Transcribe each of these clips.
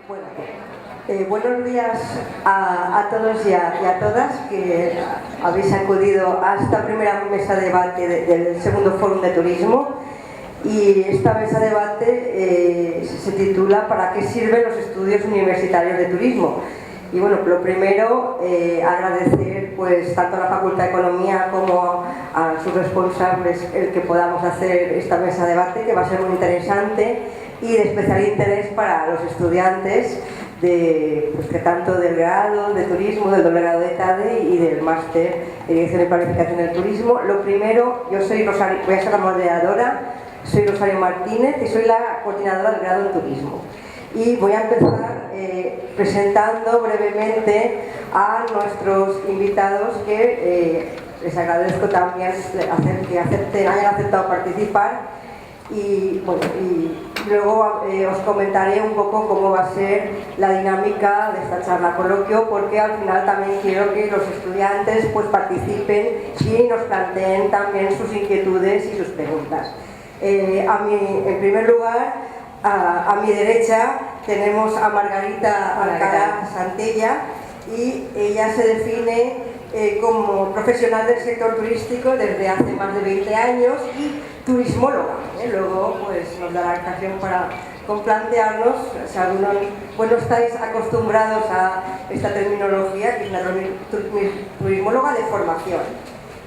Bueno, buenos días a todos y a todas que habéis acudido a esta primera mesa de debate del segundo Fórum de Turismo. Y esta mesa de debate se titula ¿Para qué sirven los estudios universitarios de turismo? Y bueno, lo primero, agradecer pues tanto a la Facultad de Economía como a sus responsables el que podamos hacer esta mesa de debate, que va a ser muy interesante y de especial interés para los estudiantes que tanto del grado de turismo, del doble grado de TADE y del máster de Dirección y Planificación del Turismo. Lo primero, yo soy Rosario, voy a ser la moderadora, soy Rosario Martínez y soy la coordinadora del grado en Turismo. Y voy a empezar presentando brevemente a nuestros invitados que les agradezco también que hayan aceptado participar. Y, bueno, y luego os comentaré un poco cómo va a ser la dinámica de esta charla coloquio, porque al final también quiero que los estudiantes pues participen y nos planteen también sus inquietudes y sus preguntas. En primer lugar, a mi derecha tenemos a Margarita Alcalá Santella, y ella se define como profesional del sector turístico desde hace más de 20 años y turismóloga. Luego pues nos dará ocasión para plantearnos si algunos no estáis acostumbrados a esta terminología, que es la turismóloga de formación.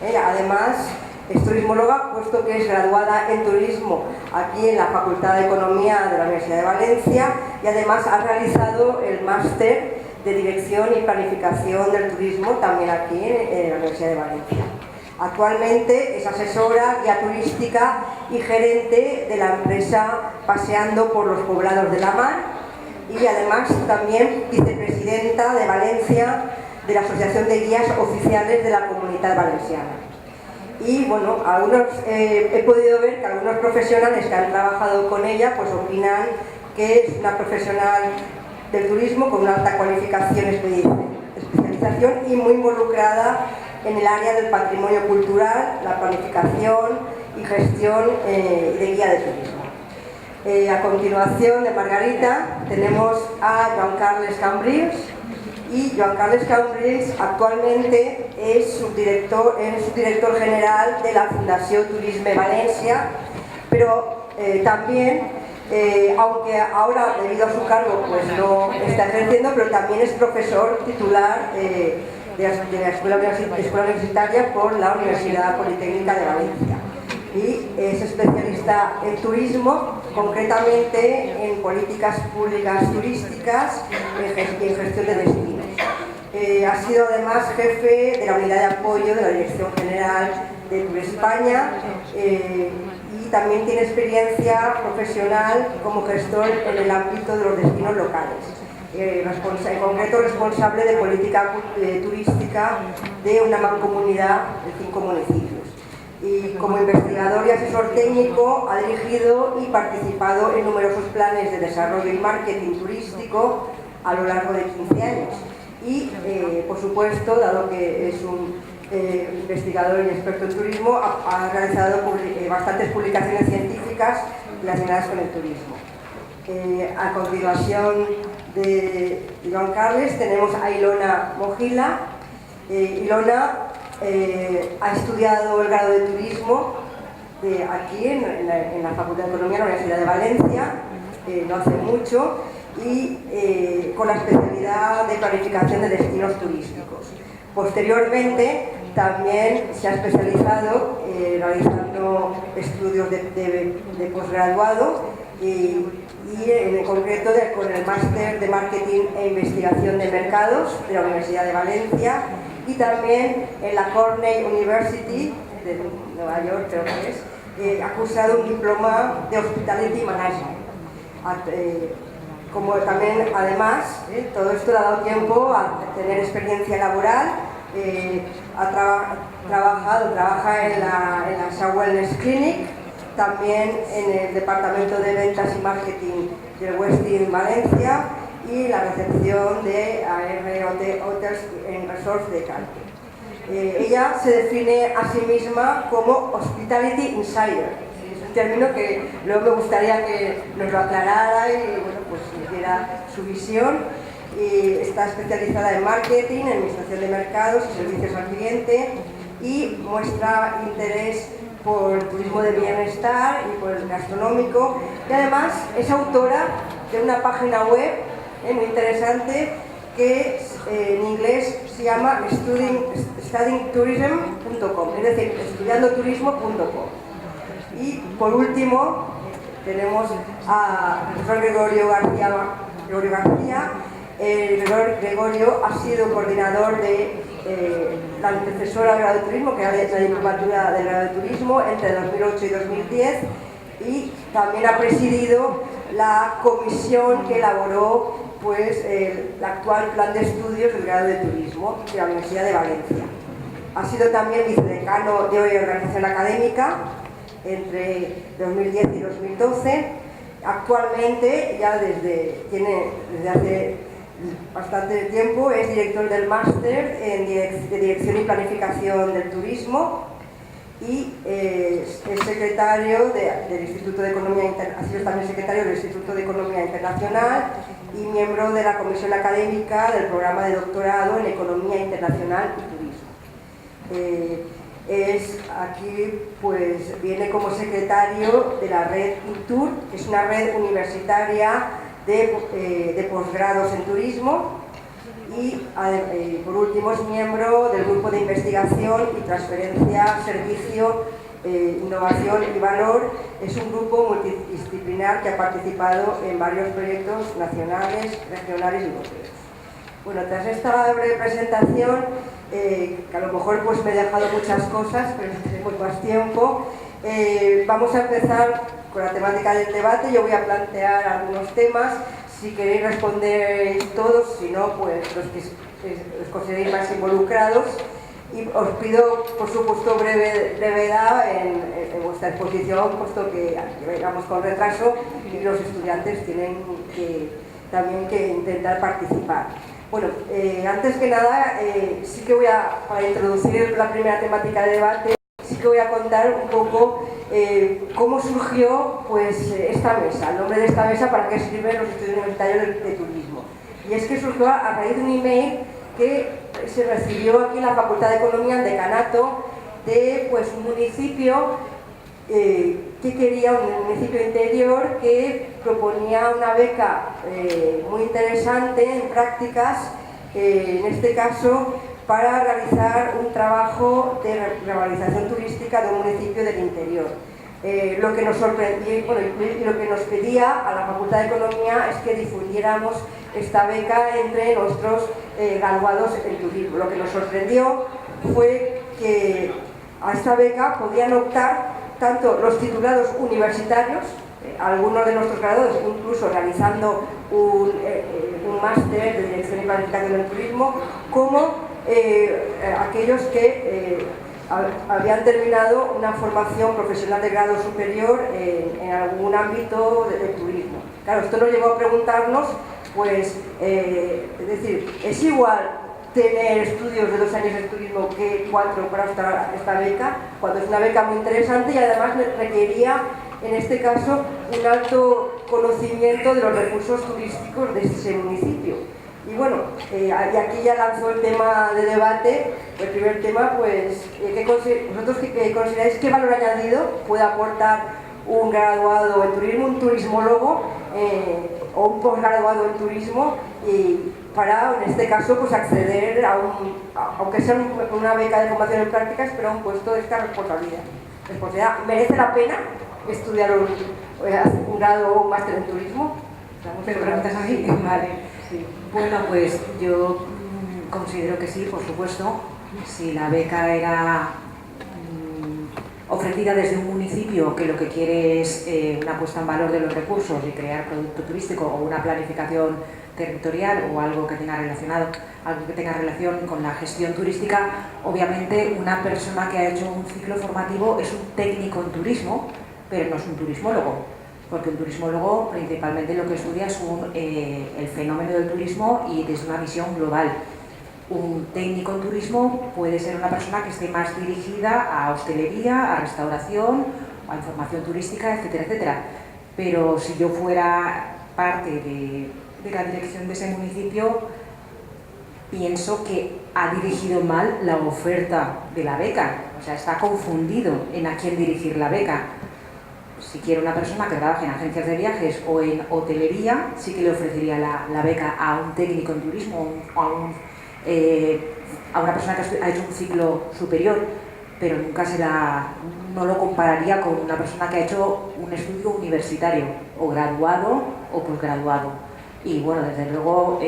Además, es turismóloga puesto que es graduada en turismo aquí en la Facultad de Economía de la Universidad de Valencia, y además ha realizado el máster de Dirección y Planificación del Turismo también aquí en la Universidad de Valencia. Actualmente es asesora, guía turística y gerente de la empresa Paseando por los Poblados de la Mar, y además también vicepresidenta de Valencia de la Asociación de Guías Oficiales de la Comunidad Valenciana. Y bueno, he podido ver que algunos profesionales que han trabajado con ella pues opinan que es una profesional del turismo con una alta cualificación, especialización y muy involucrada en el área del patrimonio cultural, la planificación y gestión de guía de turismo. A continuación de Margarita tenemos a Joan Carles Cambrils, y Joan Carles Cambrils actualmente es subdirector general de la Fundació Turisme Valencia, pero también, aunque ahora debido a su cargo pues no está ejerciendo, pero también es profesor titular de la Escuela Universitaria por la Universidad Politécnica de Valencia, y es especialista en turismo, concretamente en políticas públicas turísticas y en gestión de destinos. Ha sido además jefe de la unidad de apoyo de la Dirección General de Tour España, y también tiene experiencia profesional como gestor en el ámbito de los destinos locales. En concreto responsable de política turística de una mancomunidad de 5 municipios. Y como investigador y asesor técnico ha dirigido y participado en numerosos planes de desarrollo y marketing turístico a lo largo de 15 años. Y, por supuesto, dado que es un investigador y experto en turismo, ha realizado bastantes publicaciones científicas relacionadas con el turismo. A continuación de Joan Carles tenemos a Ilona Mojila. Ilona ha estudiado el grado de turismo aquí en la Facultad de Economía de la Universidad de Valencia, no hace mucho, y con la especialidad de planificación de destinos turísticos. Posteriormente también se ha especializado realizando estudios de posgraduado y en concreto con el máster de Marketing e Investigación de Mercados de la Universidad de Valencia, y también en la Cornell University de Nueva York, creo que es, ha cursado un diploma de Hospitality Management. Como también, además, todo esto le ha dado tiempo a tener experiencia laboral. Trabaja en la Shaw Wellness Clinic, también en el Departamento de Ventas y Marketing del Westin Valencia, y la recepción de AR Hotels en Resorts de Cali. Ella se define a sí misma como Hospitality Insider. Es término que luego me gustaría que nos lo aclarara y bueno, pues nos diera su visión. Y está especializada en marketing, en administración de mercados y servicios al cliente y muestra interés por el turismo de bienestar y por el gastronómico, y además es autora de una página web muy interesante que en inglés se llama studyingtourism.com, es decir, estudiandoturismo.com. Y por último tenemos al profesor Gregorio García. Gregorio ha sido coordinador de la antecesora grado de turismo, que era la diplomatura del grado de turismo entre 2008 y 2010, y también ha presidido la comisión que elaboró pues, el actual plan de estudios del grado de turismo de la Universidad de Valencia. Ha sido también vicedecano de organización académica entre 2010 y 2012. Actualmente, ya desde hace bastante tiempo, es director del máster de Dirección y Planificación del Turismo y es secretario del Instituto de Economía ha sido también secretario del Instituto de Economía Internacional y miembro de la Comisión Académica del Programa de Doctorado en Economía Internacional y Turismo. Aquí pues viene como secretario de la red INTUR, que es una red universitaria de posgrados en turismo, y por último es miembro del grupo de investigación y transferencia, servicio, innovación y valor. Es un grupo multidisciplinar que ha participado en varios proyectos nacionales, regionales y europeos. Bueno, tras esta breve presentación, que a lo mejor pues me he dejado muchas cosas, pero tenemos más tiempo, vamos a empezar con la temática del debate. Yo voy a plantear algunos temas, si queréis responder todos, si no, pues los que os consideréis más involucrados, y os pido, por supuesto, brevedad en vuestra exposición, puesto que vengamos con retraso y los estudiantes tienen también que intentar participar. Bueno, antes que nada, sí que para introducir la primera temática de debate, sí que voy a contar un poco cómo surgió pues, esta mesa, el nombre de esta mesa, para qué sirven los estudios universitarios de turismo. Y es que surgió a raíz de un email que se recibió aquí en la Facultad de Economía, en decanato, de pues, un municipio que quería, un municipio interior que proponía una beca muy interesante en prácticas, en este caso para realizar un trabajo de revalorización turística de un municipio del interior. Lo que nos sorprendió y lo que nos pedía a la Facultad de Economía es que difundiéramos esta beca entre nuestros graduados en turismo. Lo que nos sorprendió fue que a esta beca podían optar tanto los titulados universitarios, algunos de nuestros graduados incluso realizando un máster de Dirección y Planificación del Turismo, como aquellos que habían terminado una formación profesional de grado superior en algún ámbito del turismo. Claro, esto nos llevó a preguntarnos, pues, es decir, ¿es igual tener estudios de 2 años de turismo que 4 para esta beca? Cuando es una beca muy interesante y además requería, en este caso, un alto conocimiento de los recursos turísticos de ese municipio. Y bueno, y aquí ya lanzó el tema de debate. El primer tema, pues, ¿vosotros qué consideráis qué valor añadido puede aportar un graduado en turismo, un turismólogo o un posgraduado en turismo, y para, en este caso, pues acceder aunque sea una beca de formación en prácticas, pero a un puesto de esta responsabilidad? ¿Merece la pena estudiar un grado o un máster en turismo? ¿Me preguntas a mí? Vale. Sí. Bueno, pues yo considero que sí, por supuesto. Si la beca era ofrecida desde un municipio que lo que quiere es una puesta en valor de los recursos y crear producto turístico, o una planificación territorial o algo que tenga relación con la gestión turística, obviamente una persona que ha hecho un ciclo formativo es un técnico en turismo, pero no es un turismólogo, porque un turismólogo principalmente lo que estudia es el fenómeno del turismo y desde una visión global. Un técnico en turismo puede ser una persona que esté más dirigida a hostelería, a restauración a información turística, etcétera, etcétera. Pero si yo fuera parte de la dirección de ese municipio, pienso que ha dirigido mal la oferta de la beca, o sea, está confundido en a quién dirigir la beca. Si quiere una persona que trabaje en agencias de viajes o en hotelería, sí que le ofrecería la beca a un técnico en turismo o a una persona que ha hecho un ciclo superior, pero nunca no lo compararía con una persona que ha hecho un estudio universitario, o graduado o posgraduado. Y bueno, desde luego,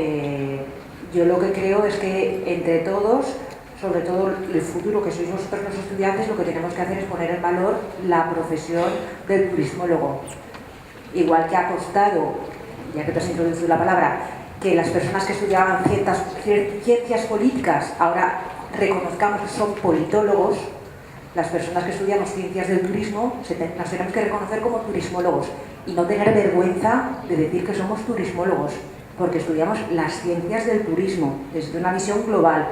yo lo que creo es que entre todos, sobre todo el futuro que sois vosotros los estudiantes, lo que tenemos que hacer es poner en valor la profesión del turismólogo. Igual que ha costado, ya que te has introducido la palabra, que las personas que estudiaban ciencias políticas ahora reconozcamos que son politólogos, las personas que estudiamos ciencias del turismo nos tenemos que reconocer como turismólogos y no tener vergüenza de decir que somos turismólogos, porque estudiamos las ciencias del turismo desde una visión global,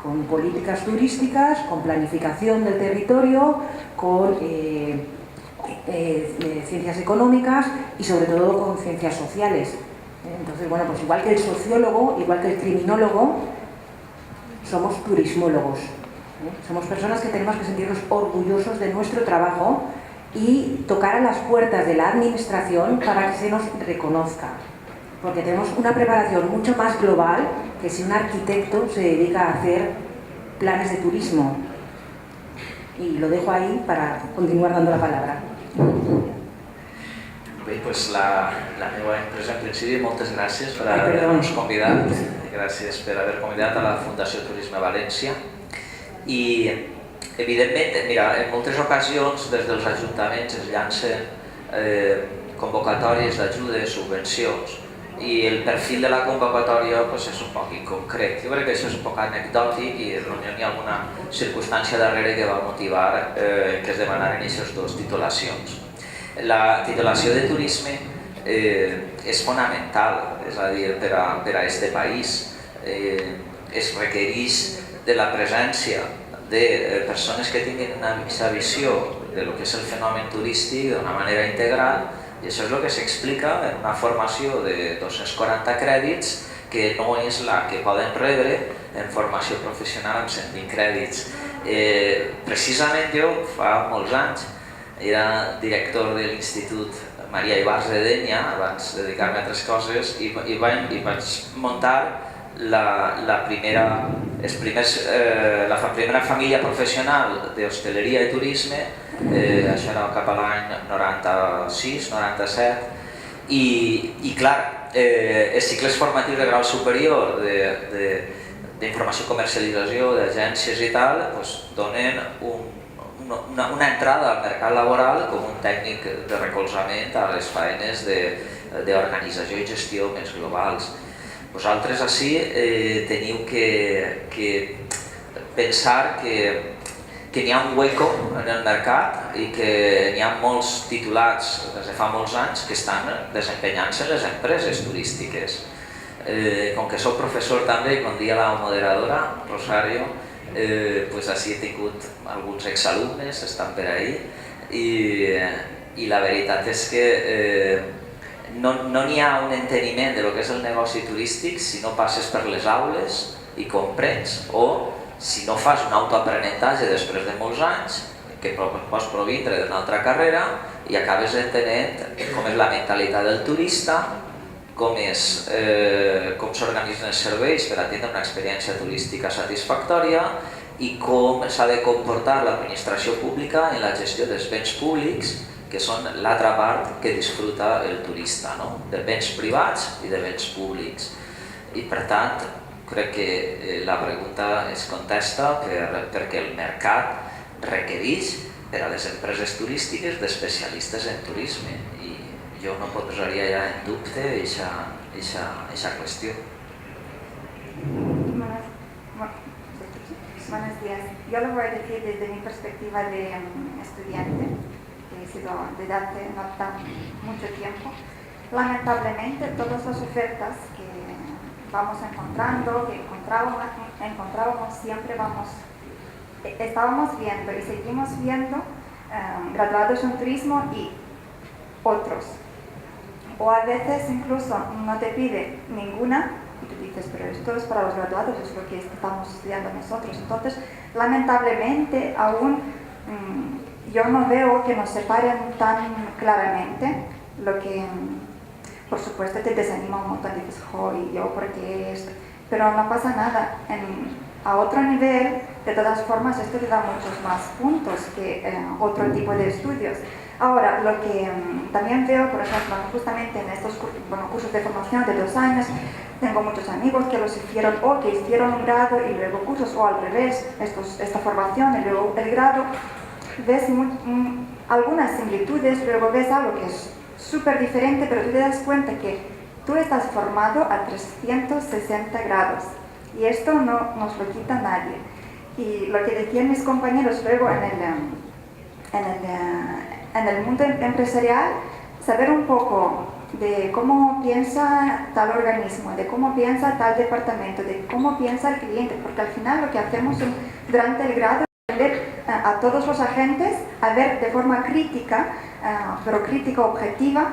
con políticas turísticas, con planificación del territorio, con ciencias económicas y sobre todo con ciencias sociales. Entonces, bueno, pues igual que el sociólogo, igual que el criminólogo, somos turismólogos. Somos personas que tenemos que sentirnos orgullosos de nuestro trabajo y tocar a las puertas de la administración para que se nos reconozca. Porque tenemos una preparación mucho más global que si un arquitecto se dedica a hacer planes de turismo. Y lo dejo ahí para continuar dando la palabra. Bé, doncs la meva empresa, en principi, moltes gràcies per haver-nos convidat. Gràcies per haver convidat a la Fundació Turisme València. I, evidentment, mira, en moltes ocasions des dels ajuntaments es llancen convocatòries d'ajudes, subvencions, i el perfil de la convocatòria és un poc inconcret. Jo crec que això és un poc anecdòtic i potser hi ha alguna circumstància darrere que va motivar que es demanaren aquestes dues titulacions. La titulació de turisme és fonamental, és a dir, per a aquest país. Es requereix de la presència de persones que tinguin una visió de lo que és el fenomen turístic d'una manera integral, i això és el que s'explica en una formació de 240 crèdits que no és la que poden rebre en formació professional amb 120 crèdits. Precisament jo, fa molts anys, era director de l'Institut Maria Ibars de Dénia, abans de dedicar-me a altres coses, i vaig muntar la primera família professional d'hostaleria i turisme, això era cap a l'any 96-97, i clar, els cicles formatius de grau superior d'informació i comercialització d'agències i tal donen una entrada al mercat laboral com un tècnic de recolzament a les feines d'organització i gestió més globals. Vosaltres així teniu que pensar que n'hi ha un hueco en el mercat i que n'hi ha molts titulats des de fa molts anys que estan desempenyant-se en les empreses turístiques. Com que soc professor també, com dia la moderadora, Rosario, així he tingut alguns exalumnes, estan per ahí, i la veritat és que no n'hi ha un enteniment de lo que és el negoci turístic si no passes per les aules i comprens, o si no fas un autoaprenentatge després de molts anys, que pots provindre d'una altra carrera i acabes entenent com és la mentalitat del turista, com s'organitzen els serveis per atendre una experiència turística satisfactòria i com s'ha de comportar l'administració pública en la gestió dels béns públics, que són l'altra part que disfruta el turista, de béns privats i de béns públics. I per tant, crec que la pregunta es contesta perquè el mercat requereix per a les empreses turístiques d'especialistes en turisme. Yo no pondría ya en dubte esa cuestión. Buenos días. Yo lo voy a decir desde mi perspectiva de estudiante, que he sido desde hace no tan mucho tiempo. Lamentablemente, todas las ofertas que vamos encontrando, que encontrábamos siempre, estábamos viendo y seguimos viendo graduados en turismo y otros. O a veces incluso no te pide ninguna y tú dices, pero esto es para los graduados, es lo que estamos estudiando nosotros. Entonces, lamentablemente, aún yo no veo que nos separen tan claramente, lo que por supuesto te desanima un montón, dices, jo, ¿y yo por qué esto? Pero no pasa nada. A otro nivel, de todas formas, esto te da muchos más puntos que otro tipo de estudios. Ahora, lo que también veo, por ejemplo, justamente en estos cursos de formación de 2 años, tengo muchos amigos que los hicieron o que hicieron un grado y luego cursos, o al revés, esta formación y luego el grado. Ves algunas similitudes, luego ves algo que es súper diferente, pero tú te das cuenta que tú estás formado a 360 grados y esto no nos lo quita nadie. Y lo que decían mis compañeros luego en el mundo empresarial, saber un poco de cómo piensa tal organismo, de cómo piensa tal departamento, de cómo piensa el cliente, porque al final lo que hacemos durante el grado es aprender a todos los agentes a ver de forma crítica, pero crítica objetiva,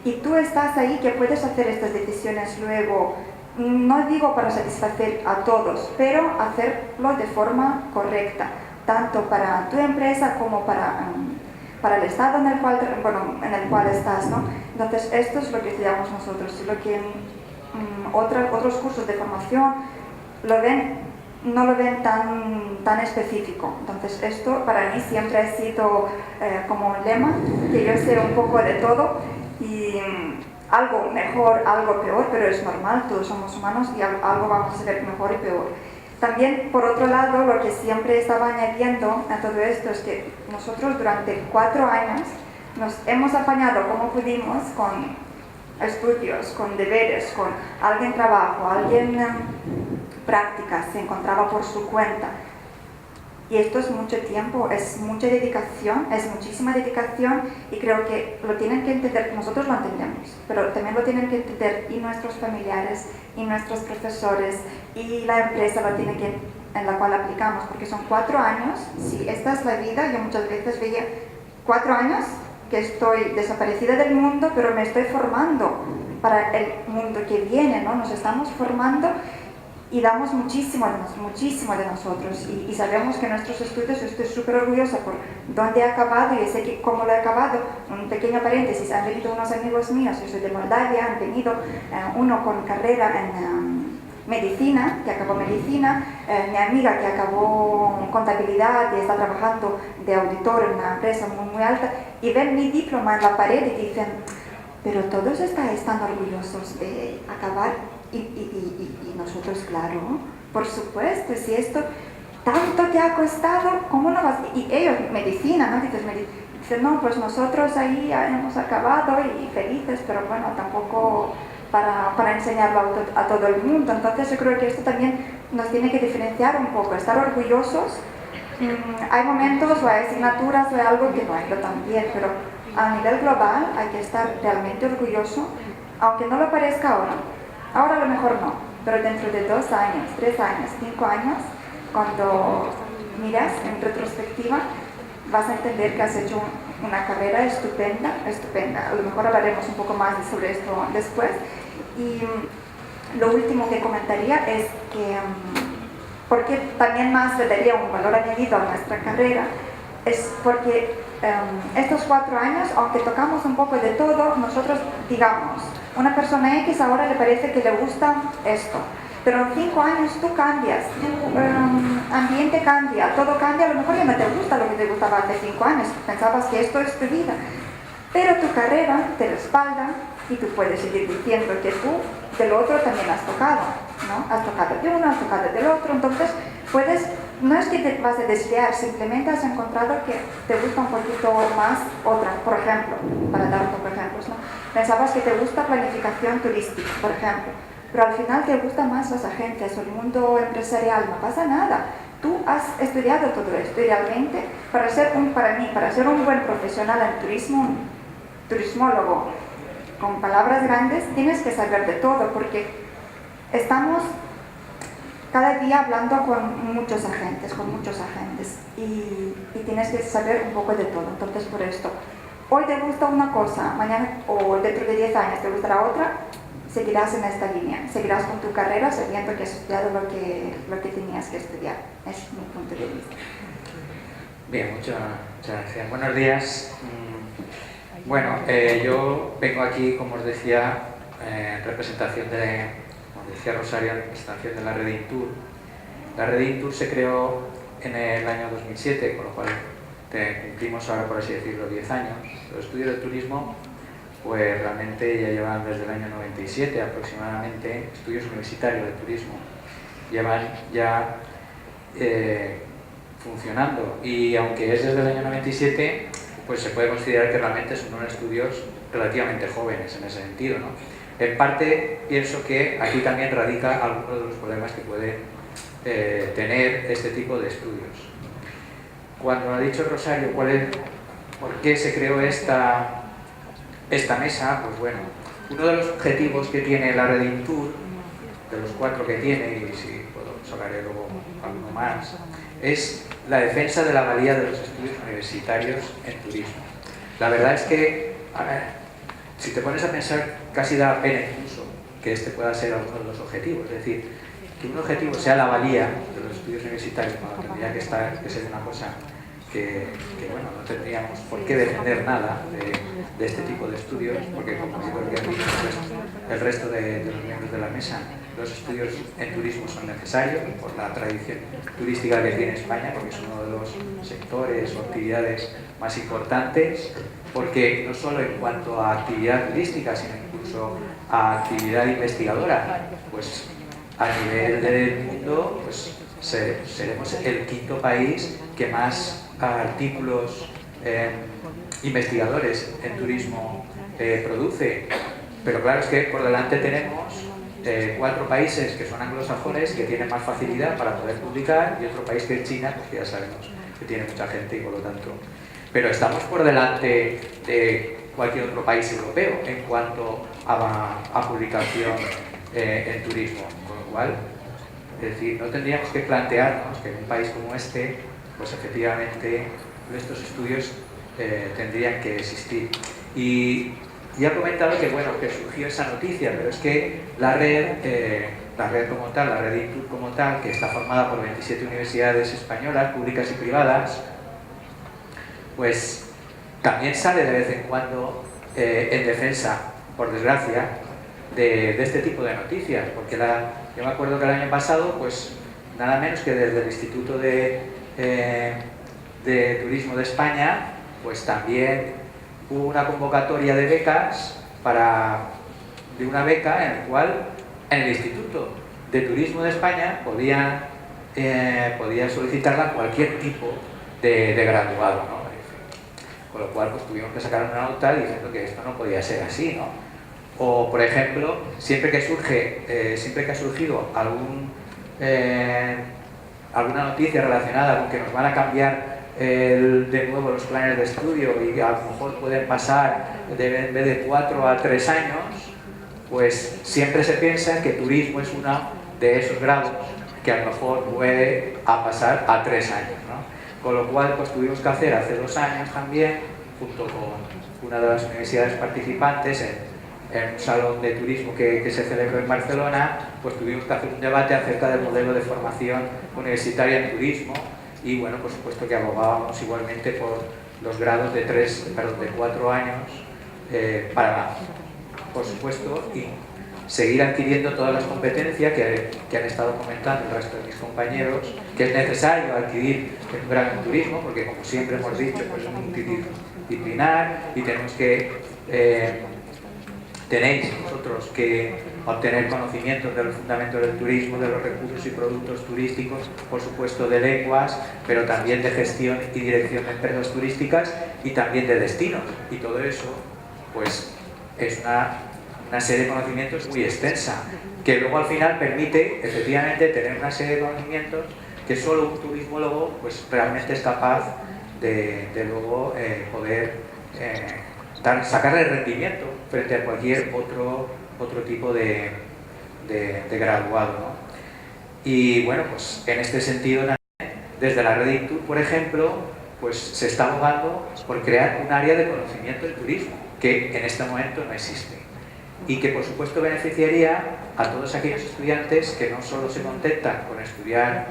y tú estás ahí que puedes hacer estas decisiones luego, no digo para satisfacer a todos, pero hacerlo de forma correcta, tanto para tu empresa como para el estado en el cual estás, ¿no? Entonces, esto es lo que estudiamos nosotros, lo que otros cursos de formación no lo ven tan específico. Entonces, esto para mí siempre ha sido como un lema, que yo sé un poco de todo y algo mejor, algo peor, pero es normal, todos somos humanos y algo vamos a ser mejor y peor. También, por otro lado, lo que siempre estaba añadiendo a todo esto es que nosotros durante 4 años nos hemos apañado como pudimos con estudios, con deberes, con alguien trabajo, alguien prácticas, se encontraba por su cuenta. Y esto es mucho tiempo, es mucha dedicación, es muchísima dedicación y creo que lo tienen que entender, nosotros lo entendemos, pero también lo tienen que entender y nuestros familiares y nuestros profesores y la empresa en la cual aplicamos, porque son 4 años, si esta es la vida, yo muchas veces veía 4 años que estoy desaparecida del mundo, pero me estoy formando para el mundo que viene, ¿no? Nos estamos formando y damos muchísimo de nosotros y sabemos que nuestros estudios, yo estoy súper orgullosa por dónde he acabado y sé que cómo lo he acabado. Un pequeño paréntesis, han venido unos amigos míos, yo soy de Moldavia, han venido uno con carrera en medicina, que acabó medicina, mi amiga que acabó contabilidad y está trabajando de auditor en una empresa muy, muy alta, y ven mi diploma en la pared y dicen, pero todos están orgullosos de acabar. Y nosotros, claro, por supuesto, si esto tanto te ha costado, ¿cómo no vas? Y ellos, medicina, ¿no? Dicen, no, pues nosotros ahí hemos acabado y felices, pero bueno, tampoco para enseñarlo a todo el mundo. Entonces yo creo que esto también nos tiene que diferenciar un poco, estar orgullosos. Hay momentos o hay asignaturas o hay algo que no ha ido tan bien, pero a nivel global hay que estar realmente orgulloso, aunque no lo parezca ahora. Ahora a lo mejor no, pero dentro de 2 años, 3 años, 5 años, cuando miras en retrospectiva, vas a entender que has hecho una carrera estupenda. A lo mejor hablaremos un poco más sobre esto después. Y lo último que comentaría es que, porque también más le daría un valor añadido a nuestra carrera, es porque estos 4 años, aunque tocamos un poco de todo, nosotros, digamos, una persona X ahora le parece que le gusta esto, pero en 5 años tú cambias, tu ambiente cambia, todo cambia, a lo mejor ya no te gusta lo que te gustaba hace 5 años, pensabas que esto es tu vida, pero tu carrera te respalda y tú puedes seguir diciendo que tú del otro también has tocado, ¿no? Has tocado de uno, has tocado del otro, entonces no es que te vas a desviar, simplemente has encontrado que te gusta un poquito más otra, por ejemplo, para dar un poco de ejemplos, ¿no? Pensabas que te gusta planificación turística, por ejemplo, pero al final te gustan más las agencias o el mundo empresarial, no pasa nada. Tú has estudiado todo esto y realmente para ser un buen profesional en turismo, un turismólogo con palabras grandes, tienes que saber de todo, porque estamos cada día hablando con muchos agentes y tienes que saber un poco de todo. Entonces, por esto, hoy te gusta una cosa, mañana o dentro de 10 años te gustará otra, seguirás en esta línea, seguirás con tu carrera sabiendo que has estudiado lo que tenías que estudiar. Es mi punto de vista. Bien, muchas gracias. Buenos días. Bueno, yo vengo aquí, como os decía, en representación de, como decía Rosario, en representación de la Red Intur. La Red Intur se creó en el año 2007, con lo cual cumplimos ahora, por así decirlo, 10 años. Los estudios de turismo, pues realmente ya llevan desde el año 97 aproximadamente, estudios universitarios de turismo, llevan ya funcionando, y aunque es desde el año 97, pues se puede considerar que realmente son unos estudios relativamente jóvenes en ese sentido, ¿no? En parte pienso que aquí también radica algunos de los problemas que puede tener este tipo de estudios. Cuando ha dicho Rosario por qué se creó esta mesa, pues bueno, uno de los objetivos que tiene la Red Intur, de los 4 que tiene, y si puedo hablaré luego alguno más, es la defensa de la valía de los estudios universitarios en turismo. La verdad es que, a ver, si te pones a pensar, casi da pena incluso que este pueda ser alguno de los objetivos, es decir, que un objetivo sea la valía de los estudios universitarios, cuando tendría que ser una cosa que bueno, no tendríamos por qué defender nada de este tipo de estudios, porque como digo que aquí el resto de los miembros de la mesa, los estudios en turismo son necesarios por la tradición turística que tiene España, porque es uno de los sectores o actividades más importantes, porque no solo en cuanto a actividad turística, sino incluso a actividad investigadora, pues a nivel del mundo, pues seremos el 5º país que más artículos investigadores en turismo produce. Pero claro, es que por delante tenemos 4 países que son anglosajones, que tienen más facilidad para poder publicar, y otro país que es China, pues que ya sabemos que tiene mucha gente y por lo tanto... Pero estamos por delante de cualquier otro país europeo en cuanto a publicación en turismo, con lo cual, es decir, no tendríamos que plantearnos que en un país como este, pues efectivamente estos estudios tendrían que existir. Y ya he comentado que, bueno, que surgió esa noticia, pero es que la red como tal, la Red Intur como tal, que está formada por 27 universidades españolas, públicas y privadas, pues también sale de vez en cuando en defensa, por desgracia, de este tipo de noticias, porque yo me acuerdo que el año pasado, pues nada menos que desde el Instituto de Turismo de España, pues también hubo una convocatoria de becas de una beca en la cual en el Instituto de Turismo de España podía solicitarla cualquier tipo de graduado, ¿no? Con lo cual pues tuvimos que sacar una nota diciendo que esto no podía ser así, ¿no? O por ejemplo, siempre que ha surgido alguna noticia relacionada con que nos van a cambiar de nuevo los planes de estudio y que a lo mejor pueden pasar en vez de 4 a 3 años, pues siempre se piensa que turismo es uno de esos grados que a lo mejor puede pasar a 3 años, ¿no? Con lo cual pues tuvimos que hacer hace 2 años también, junto con una de las universidades participantes en un salón de turismo que se celebró en Barcelona, pues tuvimos que hacer un debate acerca del modelo de formación universitaria en turismo y bueno, por supuesto que abogábamos igualmente por los grados de 4 años para, por supuesto, y seguir adquiriendo todas las competencias que han estado comentando el resto de mis compañeros, que es necesario adquirir en un grado en turismo, porque como siempre hemos dicho, pues es multidisciplinar y tenemos que... tenéis vosotros que obtener conocimientos de los fundamentos del turismo, de los recursos y productos turísticos, por supuesto de lenguas, pero también de gestión y dirección de empresas turísticas y también de destinos. Y todo eso, pues, es una serie de conocimientos muy extensa, que luego al final permite, efectivamente, tener una serie de conocimientos que solo un turismólogo, pues, realmente es capaz de luego poder... sacarle rendimiento frente a cualquier otro tipo de graduado, ¿no? Y bueno, pues en este sentido, desde la red Intur, por ejemplo, pues se está abogando por crear un área de conocimiento del turismo, que en este momento no existe. Y que por supuesto beneficiaría a todos aquellos estudiantes que no solo se contentan con estudiar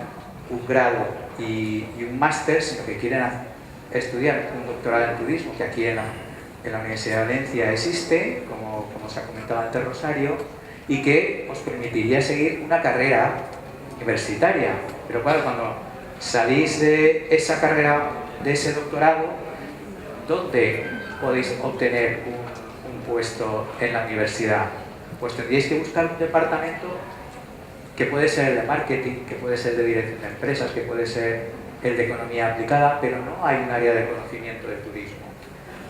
un grado y un máster, sino que quieren estudiar un doctorado en turismo, que aquí en la Universidad de Valencia existe, como se ha comentado antes Rosario, y que os permitiría seguir una carrera universitaria. Pero claro, cuando salís de esa carrera, de ese doctorado, ¿dónde podéis obtener un puesto en la universidad? Pues tendríais que buscar un departamento que puede ser el de marketing, que puede ser de dirección de empresas, que puede ser el de economía aplicada, pero no hay un área de conocimiento del turismo,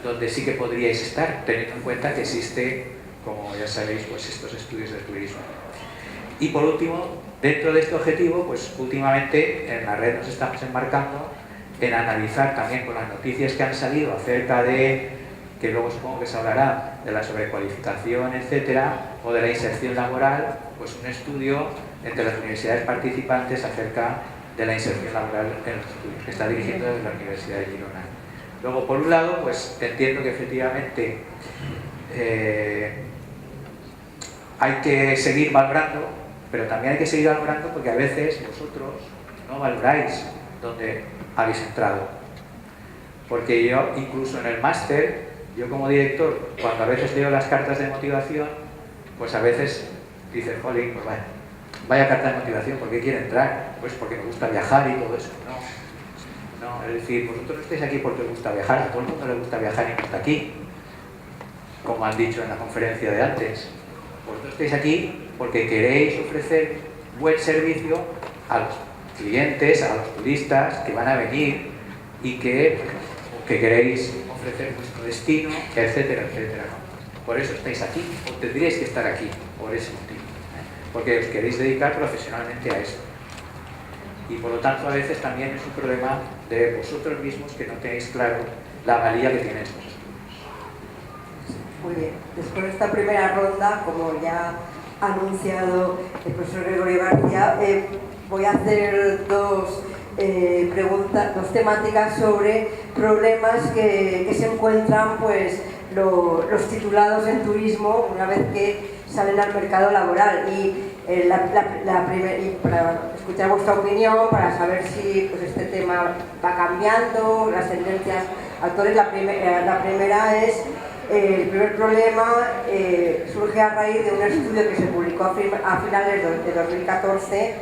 donde sí que podríais estar, teniendo en cuenta que existe, como ya sabéis, pues estos estudios de turismo. Y por último, dentro de este objetivo, pues últimamente en la red nos estamos embarcando en analizar también con las noticias que han salido acerca de, que luego supongo que se hablará, de la sobrecualificación, etcétera, o de la inserción laboral, pues un estudio entre las universidades participantes acerca de la inserción laboral en los estudios, que está dirigiendo desde la Universidad de Girona. Luego, por un lado, pues entiendo que efectivamente hay que seguir valorando, pero también hay que seguir valorando porque a veces vosotros no valoráis dónde habéis entrado. Porque yo, incluso en el máster, yo como director, cuando a veces leo las cartas de motivación, pues a veces dices, jolín, pues vaya carta de motivación, ¿por qué quiere entrar? Pues porque me gusta viajar y todo eso. No, es decir, vosotros no estáis aquí porque os gusta viajar, a todo el mundo le gusta viajar y no está aquí, como han dicho en la conferencia de antes. Vosotros estáis aquí porque queréis ofrecer buen servicio a los clientes, a los turistas que van a venir y que queréis ofrecer vuestro destino, etcétera, etcétera. Por eso estáis aquí, o tendríais que estar aquí, por ese motivo, porque os queréis dedicar profesionalmente a esto. Y por lo tanto a veces también es un problema de vosotros mismos que no tenéis claro la valía que tienen estos estudios. Muy bien, después de esta primera ronda, como ya ha anunciado el profesor Gregorio García, voy a hacer dos temáticas sobre problemas que se encuentran pues, los titulados en turismo una vez que salen al mercado laboral. Y para escuchar vuestra opinión, para saber si pues, este tema va cambiando, las tendencias actuales. La primera es, el primer problema surge a raíz de un estudio que se publicó a finales de 2014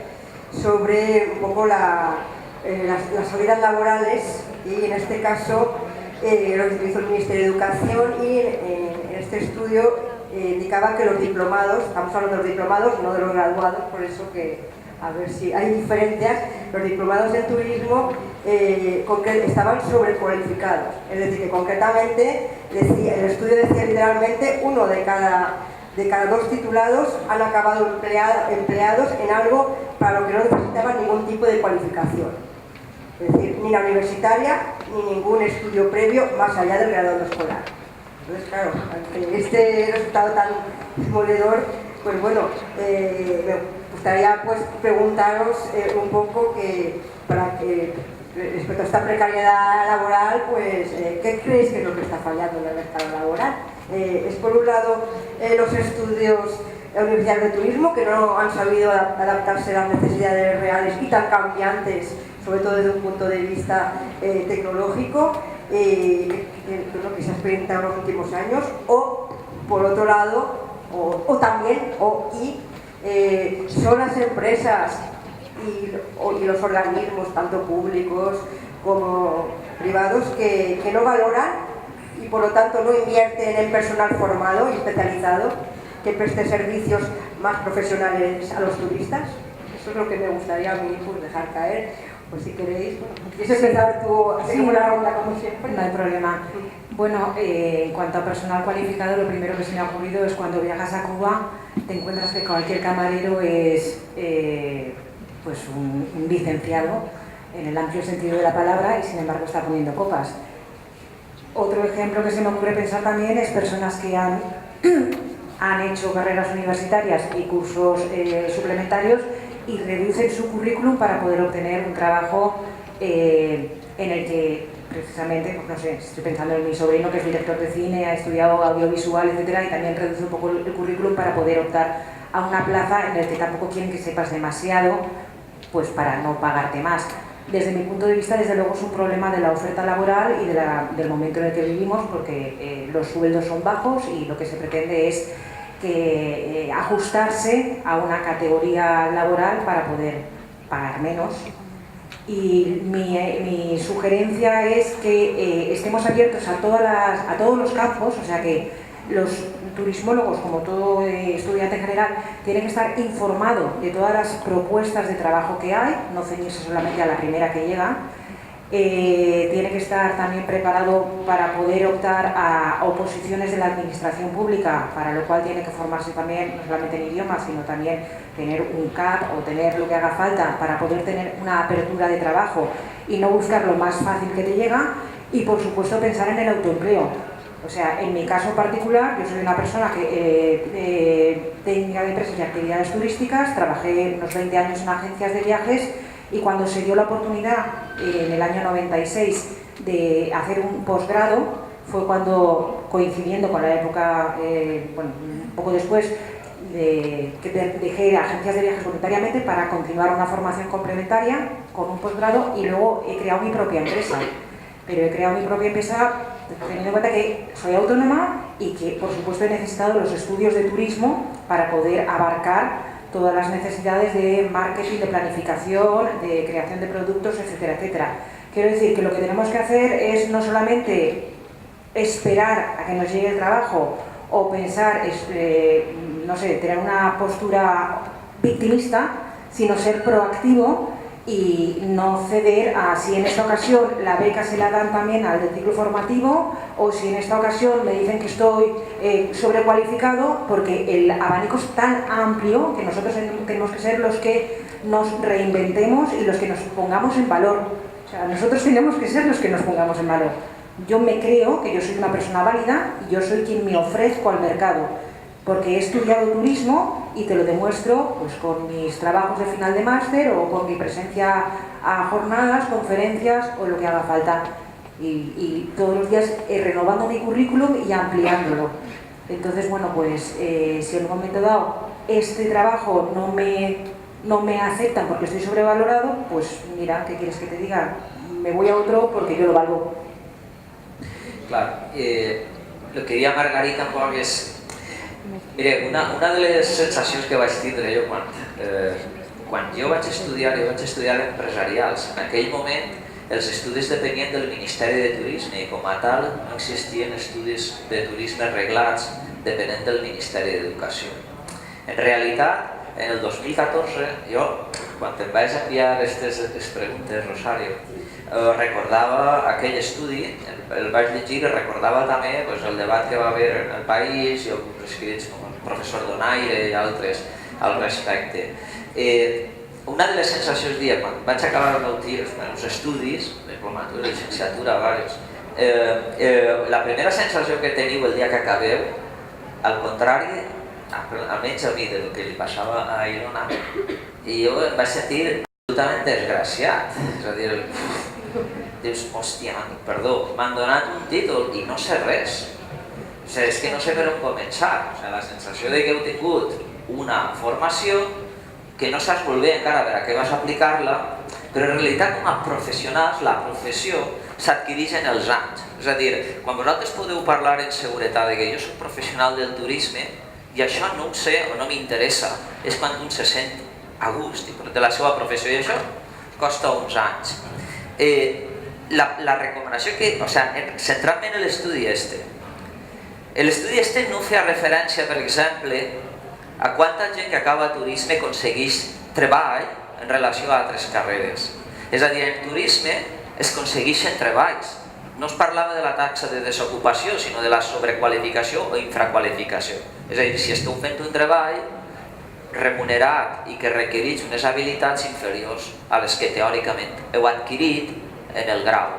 sobre un poco las salidas laborales, y en este caso lo que hizo el Ministerio de Educación, y en este estudio indicaba que los diplomados, estamos hablando de los diplomados, no de los graduados, por eso que a ver si hay diferencias, los diplomados en turismo estaban sobrecualificados, es decir, que concretamente el estudio decía literalmente uno de cada dos titulados han acabado empleados en algo para lo que no necesitaban ningún tipo de cualificación. Es decir, ni la universitaria ni ningún estudio previo más allá del graduado escolar. Entonces, claro, ante este resultado tan demoledor, pues bueno, me gustaría pues preguntaros un poco respecto a esta precariedad laboral, pues ¿qué creéis que es lo que está fallando en el mercado laboral? Es por un lado los estudios universitarios de turismo, que no han sabido adaptarse a las necesidades reales y tan cambiantes, sobre todo desde un punto de vista tecnológico, que se ha experimentado en los últimos años, o por otro lado, son las empresas y los organismos, tanto públicos como privados, que no valoran y por lo tanto no invierten en personal formado y especializado que preste servicios más profesionales a los turistas. Eso es lo que me gustaría a mí pues, dejar caer. Pues si queréis, ¿quieres empezar tú así como la ronda como siempre? No hay problema. Bueno, en cuanto a personal cualificado, lo primero que se me ha ocurrido es cuando viajas a Cuba, te encuentras que cualquier camarero es pues un licenciado en el amplio sentido de la palabra y sin embargo está poniendo copas. Otro ejemplo que se me ocurre pensar también es personas que han hecho carreras universitarias y cursos suplementarios y reducen su currículum para poder obtener un trabajo en el que precisamente, no sé, estoy pensando en mi sobrino que es director de cine, ha estudiado audiovisual, etcétera, y también reduce un poco el currículum para poder optar a una plaza en la que tampoco quieren que sepas demasiado, pues para no pagarte más. Desde mi punto de vista, desde luego es un problema de la oferta laboral y del momento en el que vivimos, porque los sueldos son bajos y lo que se pretende es que ajustarse a una categoría laboral para poder pagar menos. Y mi sugerencia es que estemos abiertos a todos los campos, o sea que los turismólogos, como todo estudiante en general, tienen que estar informados de todas las propuestas de trabajo que hay, no ceñirse solamente a la primera que llega. Tiene que estar también preparado para poder optar a oposiciones de la administración pública, para lo cual tiene que formarse también, no solamente en idiomas, sino también tener un CAP o tener lo que haga falta para poder tener una apertura de trabajo y no buscar lo más fácil que te llega. Y por supuesto pensar en el autoempleo. O sea, en mi caso particular, yo soy una persona que técnica de empresas y actividades turísticas, trabajé unos 20 años en agencias de viajes. Y cuando se dio la oportunidad en el año 96 de hacer un posgrado, fue cuando, coincidiendo con la época, bueno, un poco después, que dejé agencias de viajes voluntariamente para continuar una formación complementaria con un posgrado y luego he creado mi propia empresa. Pero he creado mi propia empresa teniendo en cuenta que soy autónoma y que, por supuesto, he necesitado los estudios de turismo para poder abarcar todas las necesidades de marketing, de planificación, de creación de productos, etcétera, etcétera. Quiero decir que lo que tenemos que hacer es no solamente esperar a que nos llegue el trabajo o pensar, no sé, tener una postura victimista, sino ser proactivo y no ceder a si en esta ocasión la beca se la dan también al del ciclo formativo o si en esta ocasión me dicen que estoy sobrecualificado, porque el abanico es tan amplio que nosotros tenemos que ser los que nos reinventemos y los que nos pongamos en valor. O sea, nosotros tenemos que ser los que nos pongamos en valor. Yo me creo que yo soy una persona válida y yo soy quien me ofrezco al mercado, porque he estudiado turismo y te lo demuestro pues, con mis trabajos de final de máster o con mi presencia a jornadas, conferencias o lo que haga falta. Y todos los días renovando mi currículum y ampliándolo. Entonces, bueno, pues si en un momento dado este trabajo no me aceptan porque estoy sobrevalorado, pues mira, ¿qué quieres que te diga? Me voy a otro porque yo lo valgo. Claro, lo que diria Margarita un poc és... Mire, una de les sensacions que vaig tindre jo quan jo vaig estudiar empresarials, en aquell moment els estudis depenien del Ministeri de Turisme i com a tal no existien estudis de turisme reglats depenent del Ministeri d'Educació. En realitat, en el 2014, jo, quan em vaig enviar aquestes preguntes, Rosario, recordava aquell estudi, el vaig llegir i recordava també el debat que va haver en el país i alguns escrits com el professor Donaire i altres al respecte. Una de les sensacions, quan vaig acabar els meus estudis, diplomatura, llicenciatura, diversos, la primera sensació que teniu el dia que acabeu, al contrari, almenys a mi, del que li passava a Ilona, i jo em vaig sentir absolutament desgraciat. És a dir, dius, hòstia, perdó, m'han donat un títol i no sé res. O sigui, és que no sé per on començar. O sigui, la sensació de que heu tingut una formació que no saps molt bé encara per a què vas aplicar-la, però en realitat com a professionals la professió s'adquireix en els anys. És a dir, quan vosaltres podeu parlar en seguretat de que jo soc professional del turisme i això no ho sé o no m'interessa, és quan un se sent a gust de la seva professió i això costa uns anys. La recomanació que, o sigui, centrant-me en l'estudi este, l'estudi este no feia referència, per exemple, a quanta gent que acaba turisme aconsegueix treball en relació a altres carreres. És a dir, en turisme es aconsegueixen treballs. No es parlava de la taxa de desocupació, sinó de la sobrequalificació o infraqualificació. És a dir, si esteu fent un treball remunerat i que requereix unes habilitats inferiors a les que teòricament heu adquirit en el grau.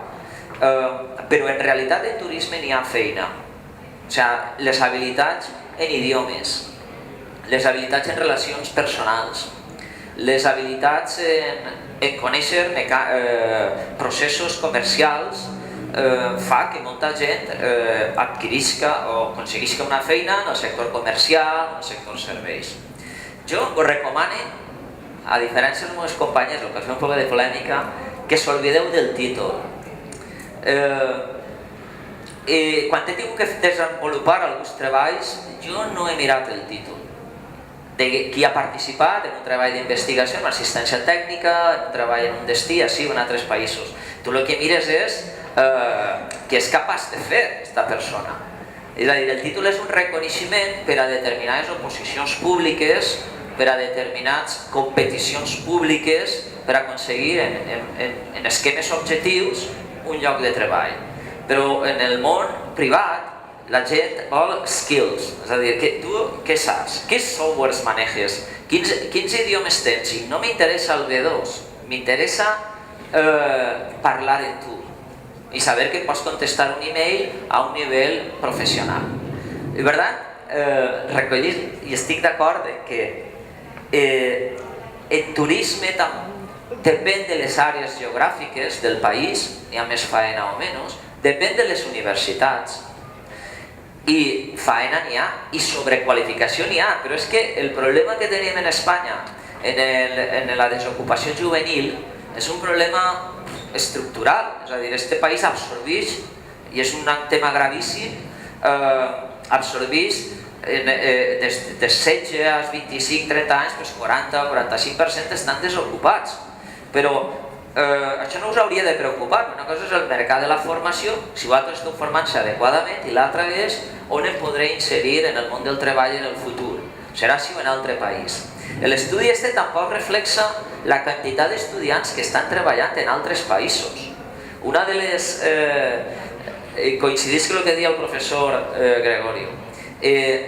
Però en realitat en turisme n'hi ha feina. O sigui, les habilitats en idiomes, les habilitats en relacions personals, les habilitats en conèixer processos comercials fa que molta gent adquirisca o aconseguisca una feina en el sector comercial, en el sector serveis. Jo us recomano, a diferència dels meus companys, el que fa un poc de polèmica, que s'olvideu del títol. Quan he tingut que desenvolupar alguns treballs, jo no he mirat el títol de qui ha participat en un treball d'investigació, en assistència tècnica, en un treball en un destí, així o en altres països. Tu el que mires és què és capaç de fer aquesta persona. És a dir, el títol és un reconeixement per a determinades oposicions públiques, per a determinades competicions públiques, per aconseguir en esquemes objectius un lloc de treball. Però en el món privat la gent vol skills, és a dir, tu què saps? Quins softwares maneges? Quins idiomes tens? I no m'interessa el B2, m'interessa parlar en tu i saber que pots contestar un email a un nivell professional. I per tant, recollir, i estic d'acord que el turisme depèn de les àrees geogràfiques del país, hi ha més faena o menys, depèn de les universitats. I faena n'hi ha, i sobrequalificació n'hi ha, però és que el problema que tenim en Espanya en la desocupació juvenil és un problema estructural, és a dir, este país absorbeix, i és un tema gravíssim, absorbeix des 16 als 25-30 anys, 40 o 45% estan desocupats. Però això no us hauria de preocupar. Una cosa és el mercat de la formació, si vosaltres esteu formant-se adequadament, i l'altra és on em podré inserir en el món del treball en el futur. Serà així o en altre país. L'estudi este tampoc reflexa la quantitat d'estudiants que estan treballant en altres països. Una de les... coincideix amb el que deia el professor Gregorio.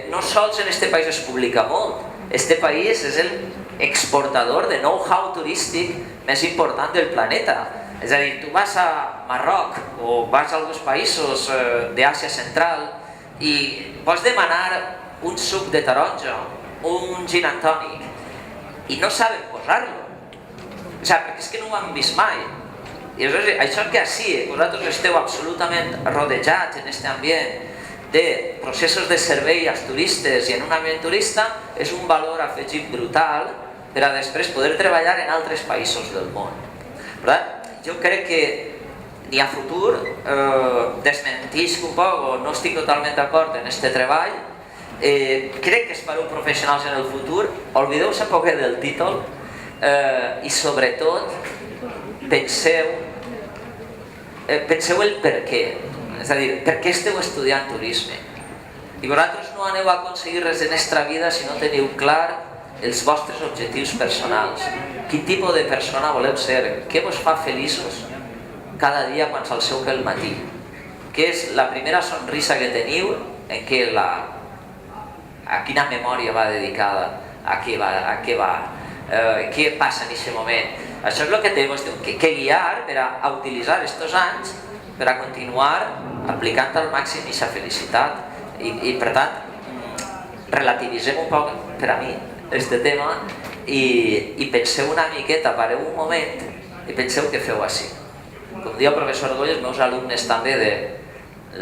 No sols en este país es publica molt, este país és el exportador de know-how turístic més important del planeta. És a dir, tu vas a Marroc o vas a alguns països d'Àsia Central i pots demanar un suc de taronja, un gin and tonic, i no saben posar-lo. O sigui, perquè és que no ho han vist mai. I això que així, vosaltres esteu absolutament rodejats en aquest ambient de processos de servei als turistes i en un ambient turista, és un valor afegit brutal per a després poder treballar en altres països del món. Per tant, jo crec que ni a futur desmentisc un poc o no estic totalment d'acord en aquest treball. Crec que es fareu professionals en el futur, oblideu-se un poc del títol i sobretot penseu el per què. És a dir, per què esteu estudiant turisme? I vosaltres no aneu a aconseguir res en aquesta vida si no teniu clar els vostres objectius personals. Quin tipus de persona voleu ser? Què vos fa feliços cada dia quan s'alceu pel matí? Què és la primera sonrisa que teniu? En què a quina memòria va dedicada? A què va? Què passa en aquest moment? Això és el que teniu que guiar per a utilitzar aquests anys per a continuar aplicant al màxim aquesta felicitat. I per tant, relativitzem un poc, per a mi, aquest tema i penseu una miqueta, pareu un moment i penseu què feu així. Com diu el professor Goll, els meus alumnes també de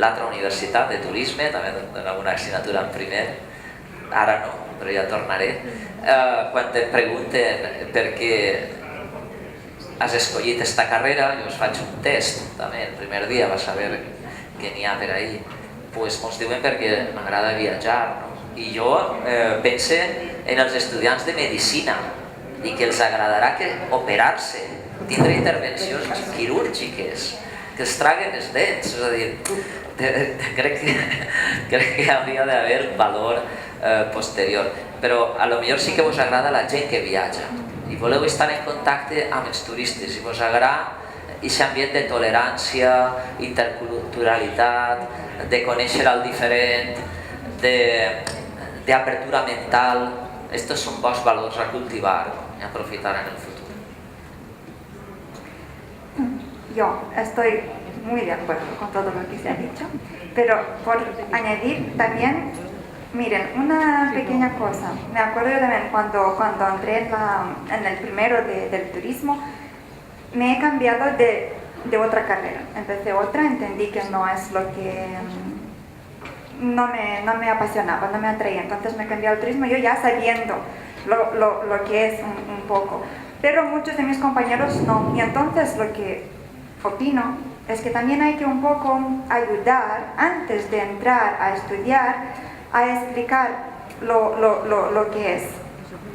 l'altra universitat de turisme, també donen alguna assignatura en primer, ara no, però ja tornaré, quan em pregunten per què has escollit aquesta carrera, jo us faig un test també, el primer dia vas saber què n'hi ha per ahí, doncs mos diuen perquè m'agrada viatjar, no? I jo penso en els estudiants de medicina i que els agradarà operar-se, tindre intervencions quirúrgiques, que els traguen els dents, és a dir, crec que hauria d'haver valor posterior, però a lo millor sí que vos agrada la gent que viatja i voleu estar en contacte amb els turistes i vos agrada aquest ambient de tolerància, interculturalitat, de conèixer el diferent, d'apertura mental. Estos són bons valors a cultivar i a aprofitar en el futur. Yo estoy muy de acuerdo con todo lo que se ha dicho, pero por añadir también Miren, una pequeña cosa. Me acuerdo yo también cuando entré en el primero del turismo, me he cambiado de otra carrera. Empecé otra, entendí que no es lo que no me apasionaba, no me atraía. Entonces me cambié al turismo, yo ya sabiendo lo que es un poco. Pero muchos de mis compañeros no. Y entonces lo que opino es que también hay que un poco ayudar, antes de entrar a estudiar, a explicar lo que es,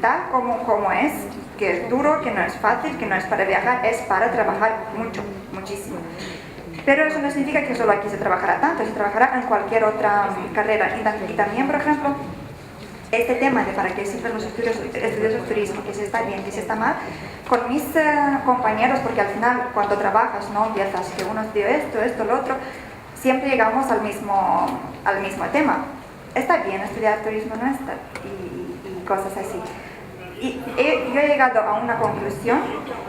tal como es, que es duro, que no es fácil, que no es para viajar, es para trabajar muchísimo. Pero eso no significa que solo aquí se trabajará tanto, se trabajará en cualquier otra carrera. Y también, por ejemplo, este tema de para qué sirven los estudios de turismo, que si está bien, que si está mal, con mis compañeros, porque al final cuando trabajas no empiezas que uno estudió esto, lo otro, siempre llegamos al mismo tema. Está bien estudiar turismo, no está, y cosas así. Y yo he llegado a una conclusión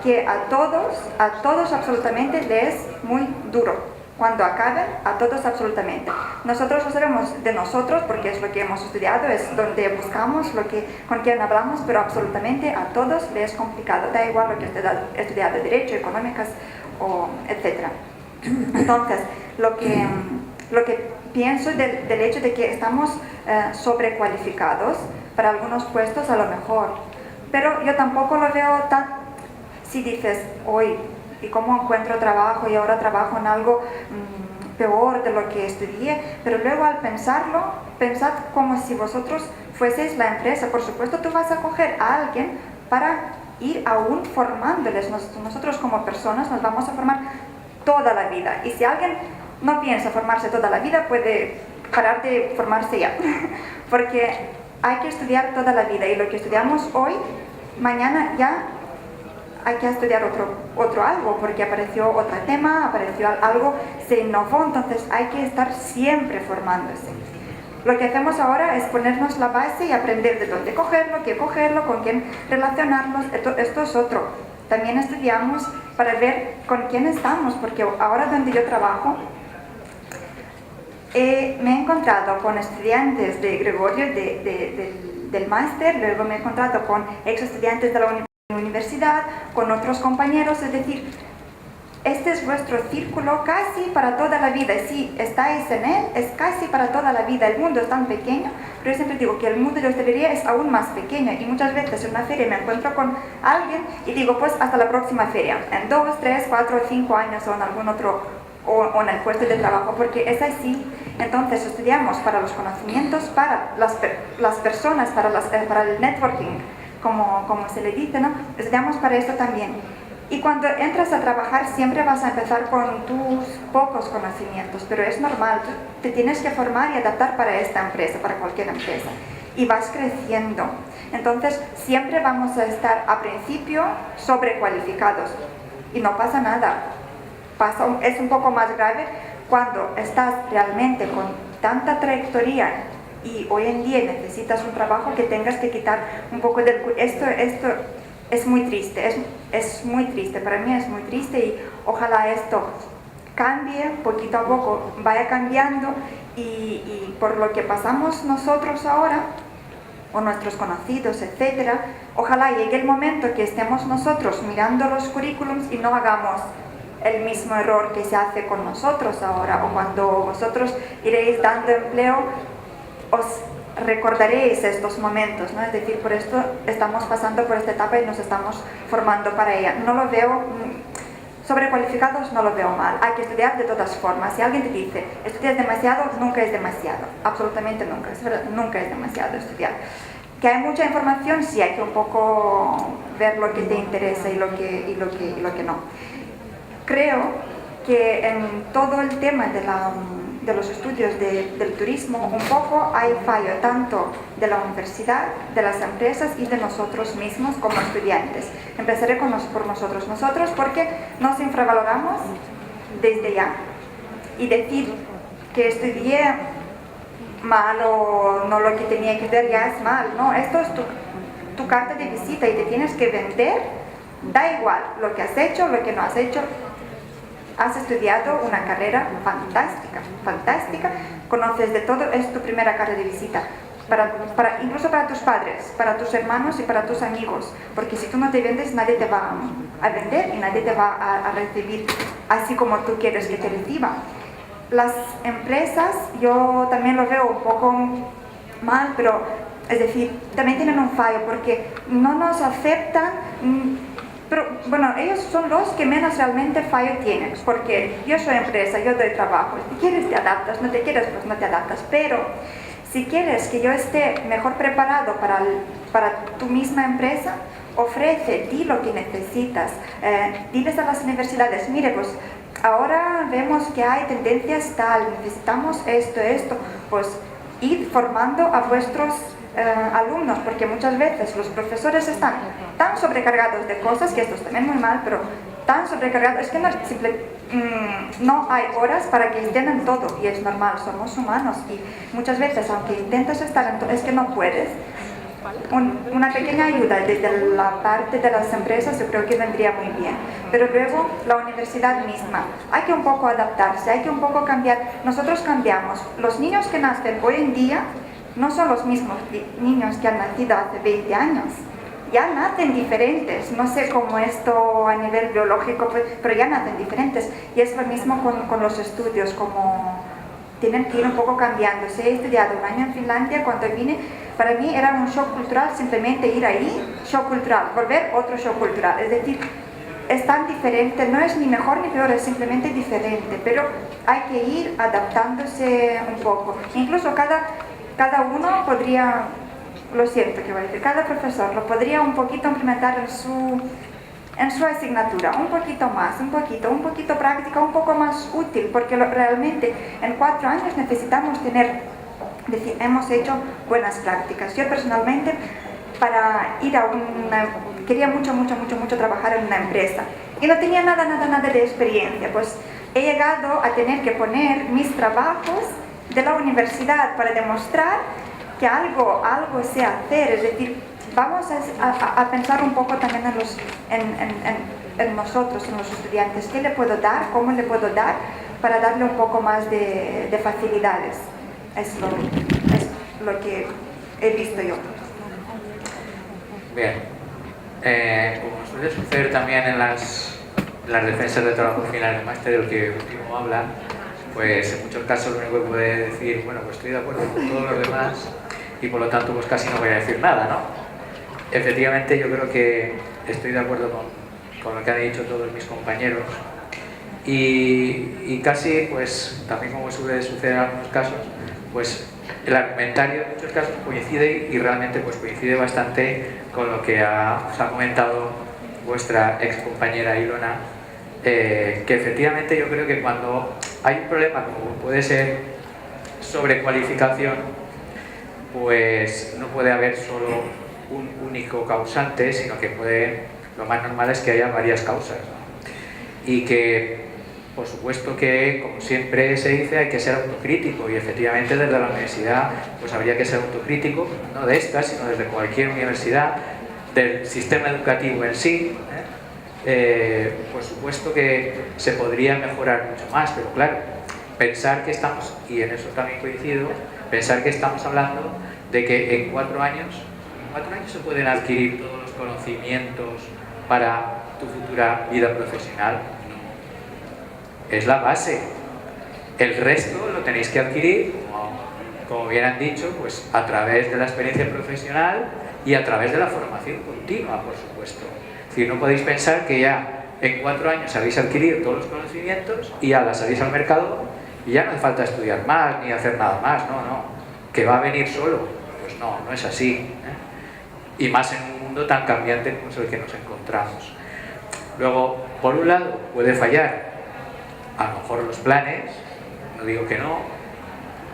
que a todos absolutamente les es muy duro. Cuando acaben, a todos absolutamente. Nosotros lo sabemos de nosotros porque es lo que hemos estudiado, es donde buscamos, con quien hablamos, pero absolutamente a todos les es complicado. Da igual lo que he estudiado, Derecho, Económicas, etc. Entonces, lo que pienso del hecho de que estamos sobrecualificados para algunos puestos a lo mejor, pero yo tampoco lo veo tan, si dices, hoy, ¿y cómo encuentro trabajo? Y ahora trabajo en algo peor de lo que estudié, pero luego al pensarlo, pensad como si vosotros fueseis la empresa. Por supuesto, tú vas a coger a alguien para ir aún formándoles. Nosotros como personas nos vamos a formar toda la vida, y si alguien no piensa formarse toda la vida, puede parar de formarse ya, porque hay que estudiar toda la vida, y lo que estudiamos hoy, mañana ya hay que estudiar otro algo, porque apareció otro tema, apareció algo, se innovó, entonces hay que estar siempre formándose. Lo que hacemos ahora es ponernos la base y aprender de dónde cogerlo, qué cogerlo, con quién relacionarnos. Esto es otro. También estudiamos para ver con quién estamos, porque ahora donde yo trabajo, me he encontrado con estudiantes de Gregorio del máster, luego me he encontrado con ex estudiantes de la universidad, con otros compañeros, es decir, este es vuestro círculo casi para toda la vida. Si estáis en él, es casi para toda la vida. El mundo es tan pequeño, pero yo siempre digo que el mundo de la hostelería es aún más pequeño, y muchas veces en una feria me encuentro con alguien y digo, pues hasta la próxima feria, en 2, 3, 4, 5 años, o en algún otro, o en el puesto de trabajo, porque es así. Entonces estudiamos para los conocimientos, para las personas, para el networking, como se le dice, ¿no? Estudiamos para esto también. Y cuando entras a trabajar siempre vas a empezar con tus pocos conocimientos, pero es normal, tú te tienes que formar y adaptar para esta empresa, para cualquier empresa, y vas creciendo. Entonces siempre vamos a estar a principio sobrecualificados, y no pasa nada. Es un poco más grave cuando estás realmente con tanta trayectoria y hoy en día necesitas un trabajo que tengas que quitar un poco del... Esto es muy triste, es muy triste, para mí es muy triste, y ojalá esto cambie poquito a poco, vaya cambiando, y por lo que pasamos nosotros ahora, o nuestros conocidos, etcétera, ojalá llegue el momento que estemos nosotros mirando los currículums y no hagamos el mismo error que se hace con nosotros ahora, o cuando vosotros iréis dando empleo, os recordaréis estos momentos, ¿no? Es decir, por esto estamos pasando por esta etapa y nos estamos formando para ella. No lo veo, sobrecualificados no lo veo mal, hay que estudiar de todas formas. Si alguien te dice, estudias demasiado, nunca es demasiado, absolutamente nunca, es verdad, nunca es demasiado estudiar. Que hay mucha información, sí, hay que un poco ver lo que te interesa y lo que no. Creo que en todo el tema de los estudios del turismo, un poco hay fallo tanto de la universidad, de las empresas y de nosotros mismos como estudiantes. Empezaré por nosotros porque nos infravaloramos desde ya, y decir que estudié mal o no lo que tenía que ver ya es mal. No, esto es tu carta de visita, y te tienes que vender, da igual lo que has hecho, lo que no has hecho. Has estudiado una carrera fantástica, conoces de todo, es tu primera carta de visita. incluso para tus padres, para tus hermanos y para tus amigos, porque si tú no te vendes, nadie te va a vender y nadie te va a recibir así como tú quieres que te reciba. Las empresas, yo también lo veo un poco mal, pero es decir, también tienen un fallo porque no nos aceptan. Pero bueno, ellos son los que menos realmente fallo tienen, porque yo soy empresa, yo doy trabajo, si quieres te adaptas, no te quieres pues no te adaptas, pero si quieres que yo esté mejor preparado para tu misma empresa, ofrece, di lo que necesitas, diles a las universidades, mire pues ahora vemos que hay tendencias tal, necesitamos esto, pues id formando a vuestros alumnos, porque muchas veces los profesores están tan sobrecargados de cosas, que esto es también muy mal, pero tan sobrecargados, es que no hay horas para que estén en todo, y es normal, somos humanos, y muchas veces, aunque intentas estar en todo, es que no puedes. Una pequeña ayuda desde la parte de las empresas yo creo que vendría muy bien, pero luego la universidad misma, hay que un poco adaptarse, hay que un poco cambiar, nosotros cambiamos, los niños que nacen hoy en día no son los mismos niños que han nacido hace 20 años. Ya nacen diferentes, no sé cómo esto a nivel biológico, pero ya nacen diferentes. Y es lo mismo con los estudios, como tienen que ir un poco cambiando. Si he estudiado un año en Finlandia, cuando vine, para mí era un shock cultural simplemente ir ahí, shock cultural, volver otro shock cultural. Es decir, es tan diferente, no es ni mejor ni peor, es simplemente diferente, pero hay que ir adaptándose un poco. Incluso cada uno podría, lo siento que voy a decir, cada profesor lo podría un poquito implementar en su asignatura, un poquito más, un poquito práctica, un poco más útil, porque realmente en 4 años necesitamos hemos hecho buenas prácticas. Yo personalmente, para ir quería mucho trabajar en una empresa y no tenía nada de experiencia, pues he llegado a tener que poner mis trabajos de la universidad para demostrar que algo sé hacer, es decir, vamos a pensar un poco también en nosotros, en los estudiantes, qué le puedo dar, cómo le puedo dar para darle un poco más de facilidades, es lo que he visto yo. Bien, como suele suceder también en las defensas de trabajo final del máster, el que último habla, pues en muchos casos lo único que puede decir, bueno, pues estoy de acuerdo con todos los demás y por lo tanto pues casi no voy a decir nada, ¿no? Efectivamente yo creo que estoy de acuerdo con lo que han dicho todos mis compañeros y casi pues también como suele suceder en algunos casos, pues el argumentario en muchos casos coincide y realmente pues coincide bastante con lo que os ha comentado vuestra ex compañera Ilona, que efectivamente yo creo que cuando hay un problema como puede ser sobrecualificación, pues no puede haber solo un único causante, sino que lo más normal es que haya varias causas, ¿no? Y que por supuesto que, como siempre se dice, hay que ser autocrítico y efectivamente desde la universidad pues habría que ser autocrítico, no de esta, sino desde cualquier universidad, del sistema educativo en sí. Por supuesto que se podría mejorar mucho más, pero claro, pensar que estamos, y en eso también coincido, pensar que estamos hablando de que en 4 años se pueden adquirir todos los conocimientos para tu futura vida profesional. Es la base. El resto lo tenéis que adquirir, como bien han dicho, pues a través de la experiencia profesional y a través de la formación continua, por supuesto. Es decir, no podéis pensar que ya en 4 años habéis adquirido todos los conocimientos y ya salís al mercado y ya no hace falta estudiar más ni hacer nada más, no, que va a venir solo. Pues no es así, ¿eh? Y más en un mundo tan cambiante como es el que nos encontramos. Luego, por un lado, puede fallar a lo mejor los planes, no digo que no.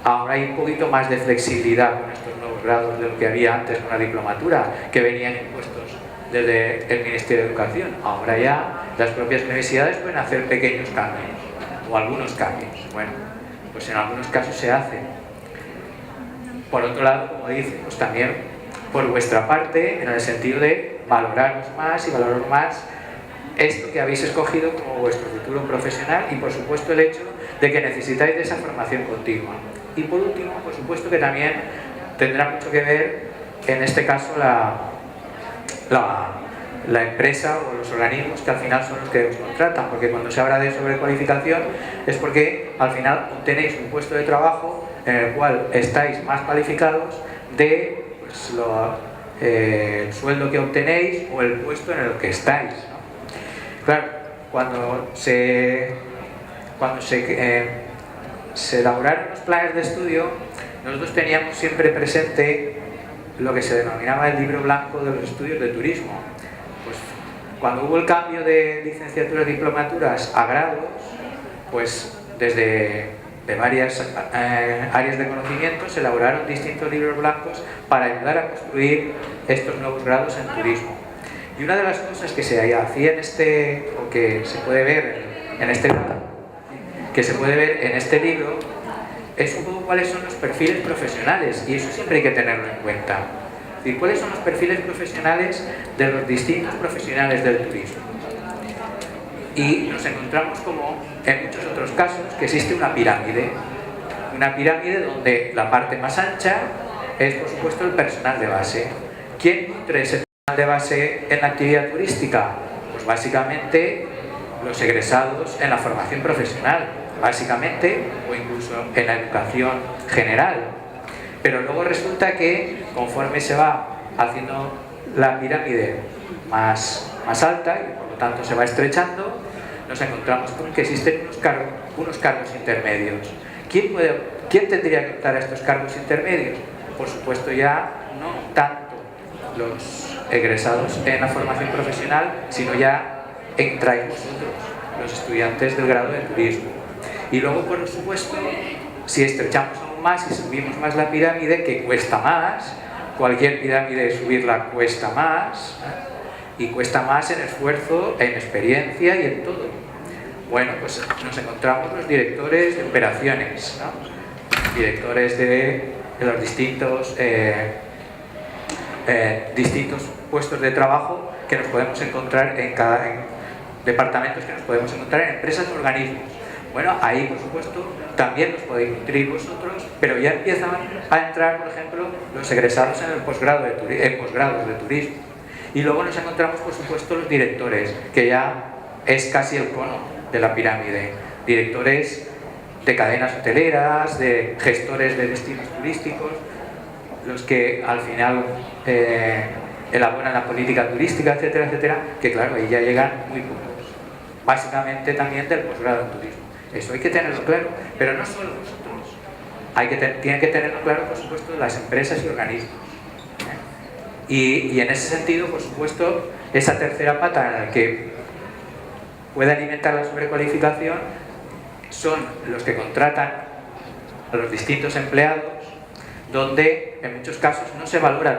Ahora hay un poquito más de flexibilidad con estos nuevos grados de lo que había antes con la diplomatura, que venían impuestos desde el Ministerio de Educación. Ahora ya las propias universidades pueden hacer pequeños cambios, o algunos cambios. Bueno, pues en algunos casos se hacen. Por otro lado, como dice, pues también por vuestra parte, en el sentido de valoraros más y valorar más esto que habéis escogido como vuestro futuro profesional y por supuesto el hecho de que necesitáis de esa formación continua. Y por último, por supuesto que también tendrá mucho que ver, en este caso, la empresa o los organismos que al final son los que os contratan, porque cuando se habla de sobrecualificación es porque al final obtenéis un puesto de trabajo en el cual estáis más cualificados de pues, el sueldo que obtenéis o el puesto en el que estáis, ¿no? Claro, cuando se elaboraron los planes de estudio, nosotros teníamos siempre presente lo que se denominaba el libro blanco de los estudios de turismo. Pues cuando hubo el cambio de licenciaturas y diplomaturas a grados, pues desde varias áreas de conocimiento se elaboraron distintos libros blancos para ayudar a construir estos nuevos grados en turismo. Y una de las cosas que se hacía o que se puede ver en este libro es un poco cuáles son los perfiles profesionales, y eso siempre hay que tenerlo en cuenta. Es decir, cuáles son los perfiles profesionales de los distintos profesionales del turismo. Y nos encontramos, como en muchos otros casos, que existe una pirámide donde la parte más ancha es, por supuesto, el personal de base. ¿Quién nutre ese personal de base en la actividad turística? Pues básicamente los egresados en la formación profesional, básicamente, o incluso en la educación general. Pero luego resulta que conforme se va haciendo la pirámide más alta y por lo tanto se va estrechando, nos encontramos con que existen unos cargos intermedios. ¿Quién tendría que optar a estos cargos intermedios? Por supuesto, ya no tanto los egresados en la formación profesional, sino ya entráis vosotros, los estudiantes del grado de turismo. Y luego, por supuesto, si estrechamos aún más y subimos más la pirámide, que cuesta más, cualquier pirámide subirla cuesta más, y cuesta más en esfuerzo, en experiencia y en todo. Bueno, pues nos encontramos los directores de operaciones, ¿no? Directores de los distintos puestos de trabajo que nos podemos encontrar en departamentos que nos podemos encontrar en empresas o organismos. Bueno, ahí por supuesto también los podéis nutrir vosotros, pero ya empiezan a entrar, por ejemplo, los egresados en el posgrados de turismo. Y luego nos encontramos, por supuesto, los directores, que ya es casi el cono de la pirámide. Directores de cadenas hoteleras, de gestores de destinos turísticos, los que al final elaboran la política turística, etcétera, etcétera, que claro, ahí ya llegan muy pocos. Básicamente también del posgrado en turismo. Eso hay que tenerlo claro, pero no solo vosotros. Tienen que tenerlo claro, por supuesto, las empresas y organismos. Y en ese sentido, por supuesto, esa tercera pata en la que puede alimentar la sobrecualificación son los que contratan a los distintos empleados, donde en muchos casos no se valora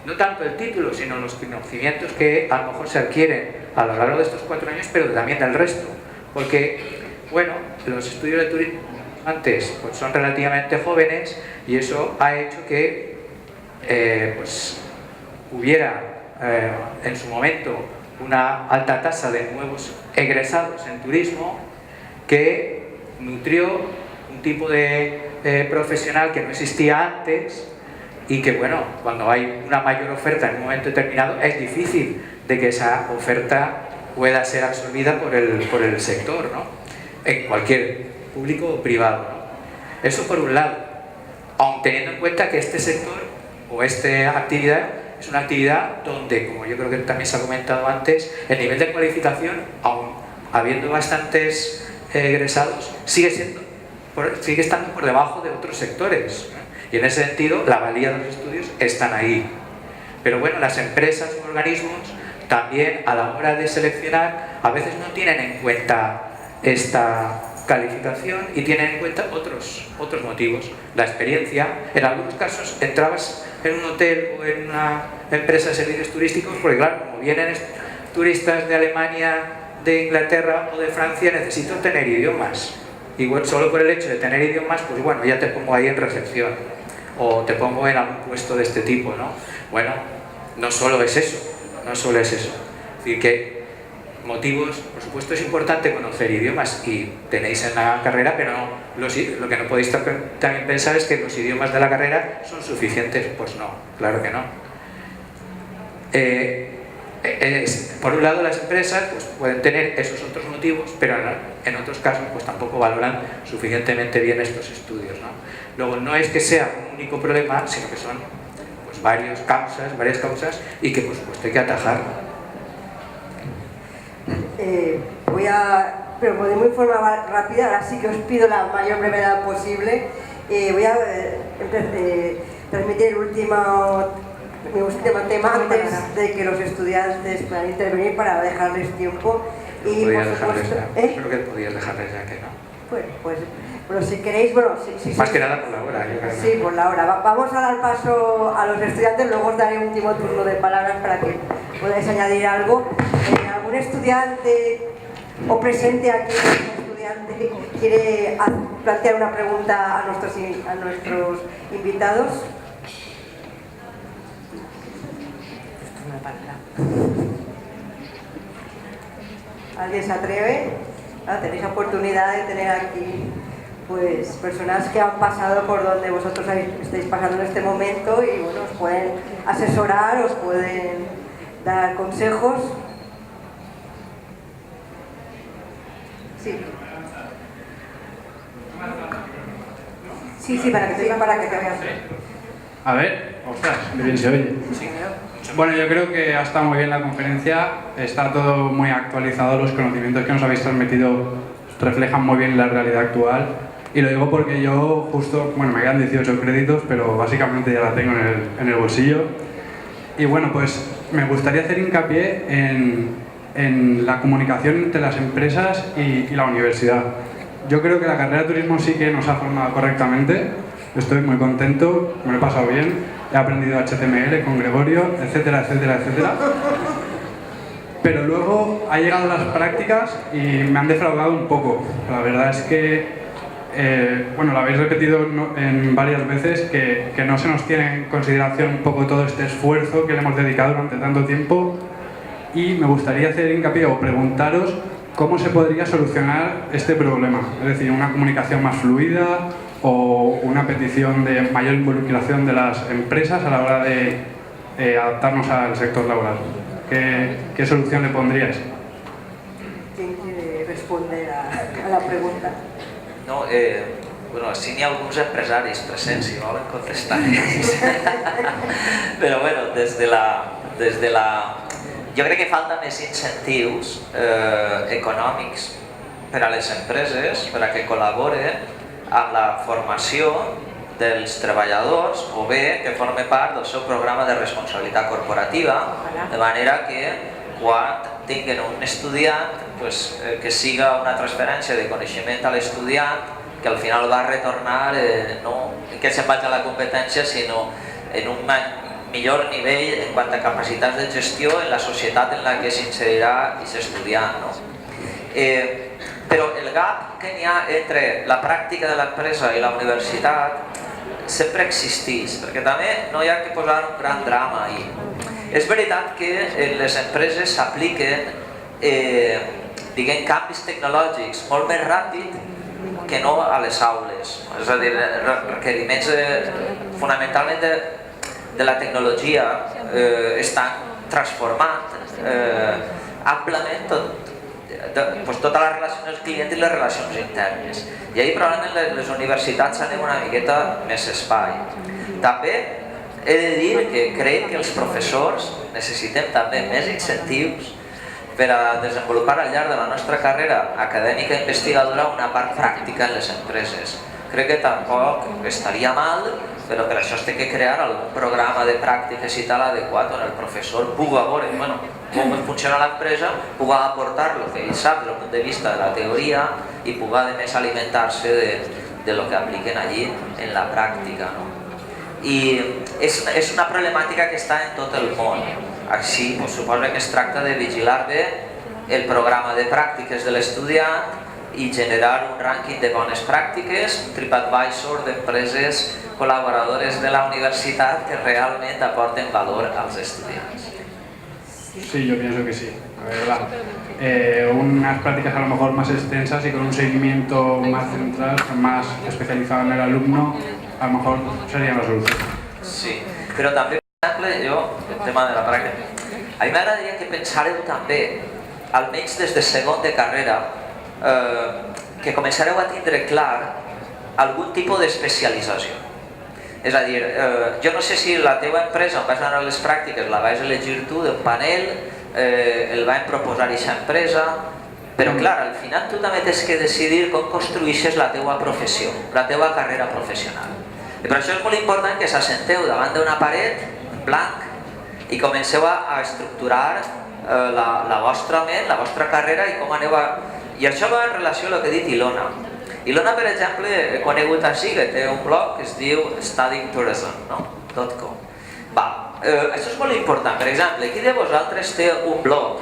no tanto el título, sino los conocimientos que a lo mejor se adquieren a lo largo de estos 4 años, pero también del resto. Porque, bueno, los estudios de turismo antes pues son relativamente jóvenes, y eso ha hecho que pues hubiera en su momento una alta tasa de nuevos egresados en turismo, que nutrió un tipo de profesional que no existía antes, y que, bueno, cuando hay una mayor oferta en un momento determinado es difícil de que esa oferta pueda ser absorbida por el sector, ¿no? En cualquier público o privado, ¿no? Eso por un lado, aun teniendo en cuenta que este sector o esta actividad es una actividad donde, como yo creo que también se ha comentado antes, el nivel de cualificación, aun habiendo bastantes egresados, sigue estando por debajo de otros sectores, ¿no? Y en ese sentido, la valía de los estudios están ahí. Pero bueno, las empresas o organismos también, a la hora de seleccionar, a veces no tienen en cuenta esta calificación y tienen en cuenta otros motivos. La experiencia, en algunos casos entrabas en un hotel o en una empresa de servicios turísticos, porque claro, como vienen turistas de Alemania, de Inglaterra o de Francia, necesito tener idiomas. Y bueno, solo por el hecho de tener idiomas, pues bueno, ya te pongo ahí en recepción, o te pongo en algún puesto de este tipo, ¿no? Bueno, no solo es eso. Es decir, que motivos, por supuesto es importante conocer idiomas y tenéis en la carrera, pero lo que no podéis también pensar es que los idiomas de la carrera son suficientes. Pues no, claro que no. Por un lado, las empresas pues, pueden tener esos otros motivos, pero en otros casos pues, tampoco valoran suficientemente bien estos estudios, ¿no? Luego, no es que sea un único problema, sino que son pues, varias causas y que por supuesto hay que atajar. Pero de muy forma rápida, ahora sí que os pido la mayor brevedad posible. Voy a transmitir el último tema antes de que los estudiantes puedan intervenir para dejarles tiempo. Y por supuesto, creo que podías dejarles ya que no. Pues pero si queréis, bueno, más que nada por la hora. Sí, por la hora. Vamos a dar paso a los estudiantes, luego os daré un último turno de palabras para que podáis añadir algo. ¿Algún estudiante o presente aquí, estudiante, quiere plantear una pregunta a nuestros invitados? ¿Alguien se atreve? Tenéis oportunidad de tener aquí pues personas que han pasado por donde vosotros estáis pasando en este momento y bueno, os pueden asesorar, os pueden dar consejos. Sí. Sí, para que te veas. A ver, ostras, qué bien se oye. Bueno, yo creo que ha estado muy bien la conferencia, está todo muy actualizado, los conocimientos que nos habéis transmitido reflejan muy bien la realidad actual. Y lo digo porque yo justo, bueno, me quedan 18 créditos, pero básicamente ya la tengo en el bolsillo. Y bueno, pues me gustaría hacer hincapié en la comunicación entre las empresas y la universidad. Yo creo que la carrera de turismo sí que nos ha formado correctamente, estoy muy contento, me lo he pasado bien, he aprendido HTML con Gregorio, etcétera, etcétera, etcétera. Pero luego ha llegado las prácticas y me han defraudado un poco. La verdad es que bueno, lo habéis repetido en varias veces, que no se nos tiene en consideración un poco todo este esfuerzo que le hemos dedicado durante tanto tiempo, y me gustaría hacer hincapié o preguntaros cómo se podría solucionar este problema, es decir, una comunicación más fluida o una petición de mayor involucración de las empresas a la hora de adaptarnos al sector laboral. ¿Qué solución le pondrías? ¿Quién quiere responder a la pregunta? No, bueno, si n'hi ha alguns empresaris presents, si volen contestar. Però bueno, des de la... Jo crec que falta més incentius econòmics per a les empreses, per a que col·laboren amb la formació dels treballadors o bé que forme part del seu programa de responsabilitat corporativa, de manera que quan tinguin un estudiant que siga una transferència de coneixement a l'estudiant que al final va retornar no que se'n vagi a la competència sinó en un millor nivell en quant a capacitats de gestió en la societat en la que s'inserirà aquest estudiant. Però el gap que n'hi ha entre la pràctica de l'empresa i la universitat sempre existeix, perquè també no hi ha que posar un gran drama ahí. És veritat que en les empreses s'apliquen canvis tecnològics molt més ràpid que no a les aules. És a dir, requeriments fonamentalment de la tecnologia estan transformant amplament tota la relació amb el client i les relacions internes. I ahir probablement les universitats anem una miqueta més espai. També he de dir que crec que els professors necessitem també més incentius per a desenvolupar al llarg de la nostra carrera acadèmica i investigadora una part pràctica en les empreses. Crec que tampoc estaria mal, però per això es té que crear algun programa de pràctiques i tal adequat on el professor pugui veure com funciona l'empresa, pugui aportar el que ell sap des del punt de vista de la teoria i pugui a més alimentar-se de lo que apliquen allí en la pràctica. I és una problemàtica que està en tot el món. Així, suposo que es tracta de vigilar bé el programa de pràctiques de l'estudiant i generar un rànquing de bones pràctiques, un TripAdvisor d'empreses col·laboradores de la universitat que realment aporten valor als estudiants. Sí, yo pienso que sí. la verdad. Unas prácticas a lo mejor más extensas y con un seguimiento más central, más especializado en el alumno, a lo mejor sería la solución. Sí, però també, per exemple, jo, el tema de la pràctica, a mi m'agradaria que pensareu també, almenys des de segon de carrera, que començareu a tindre clar algun tipus d'especialització. És a dir, jo no sé si la teva empresa on vas anar a les pràctiques la vas elegir tu d'un panel, el van proposar aquesta empresa, però clar, al final tu també tens que decidir com construïixes la teva professió, la teva carrera professional. I per això és molt important que s'assenteu davant d'una paret blanc i comenceu a estructurar la vostra ment, la vostra carrera i com aneu a... I això va en relació amb el que ha dit Ilona. Ilona, per exemple, he conegut així, que té un blog que es diu studyingtourism.com. Això és molt important. Per exemple, qui de vosaltres té un blog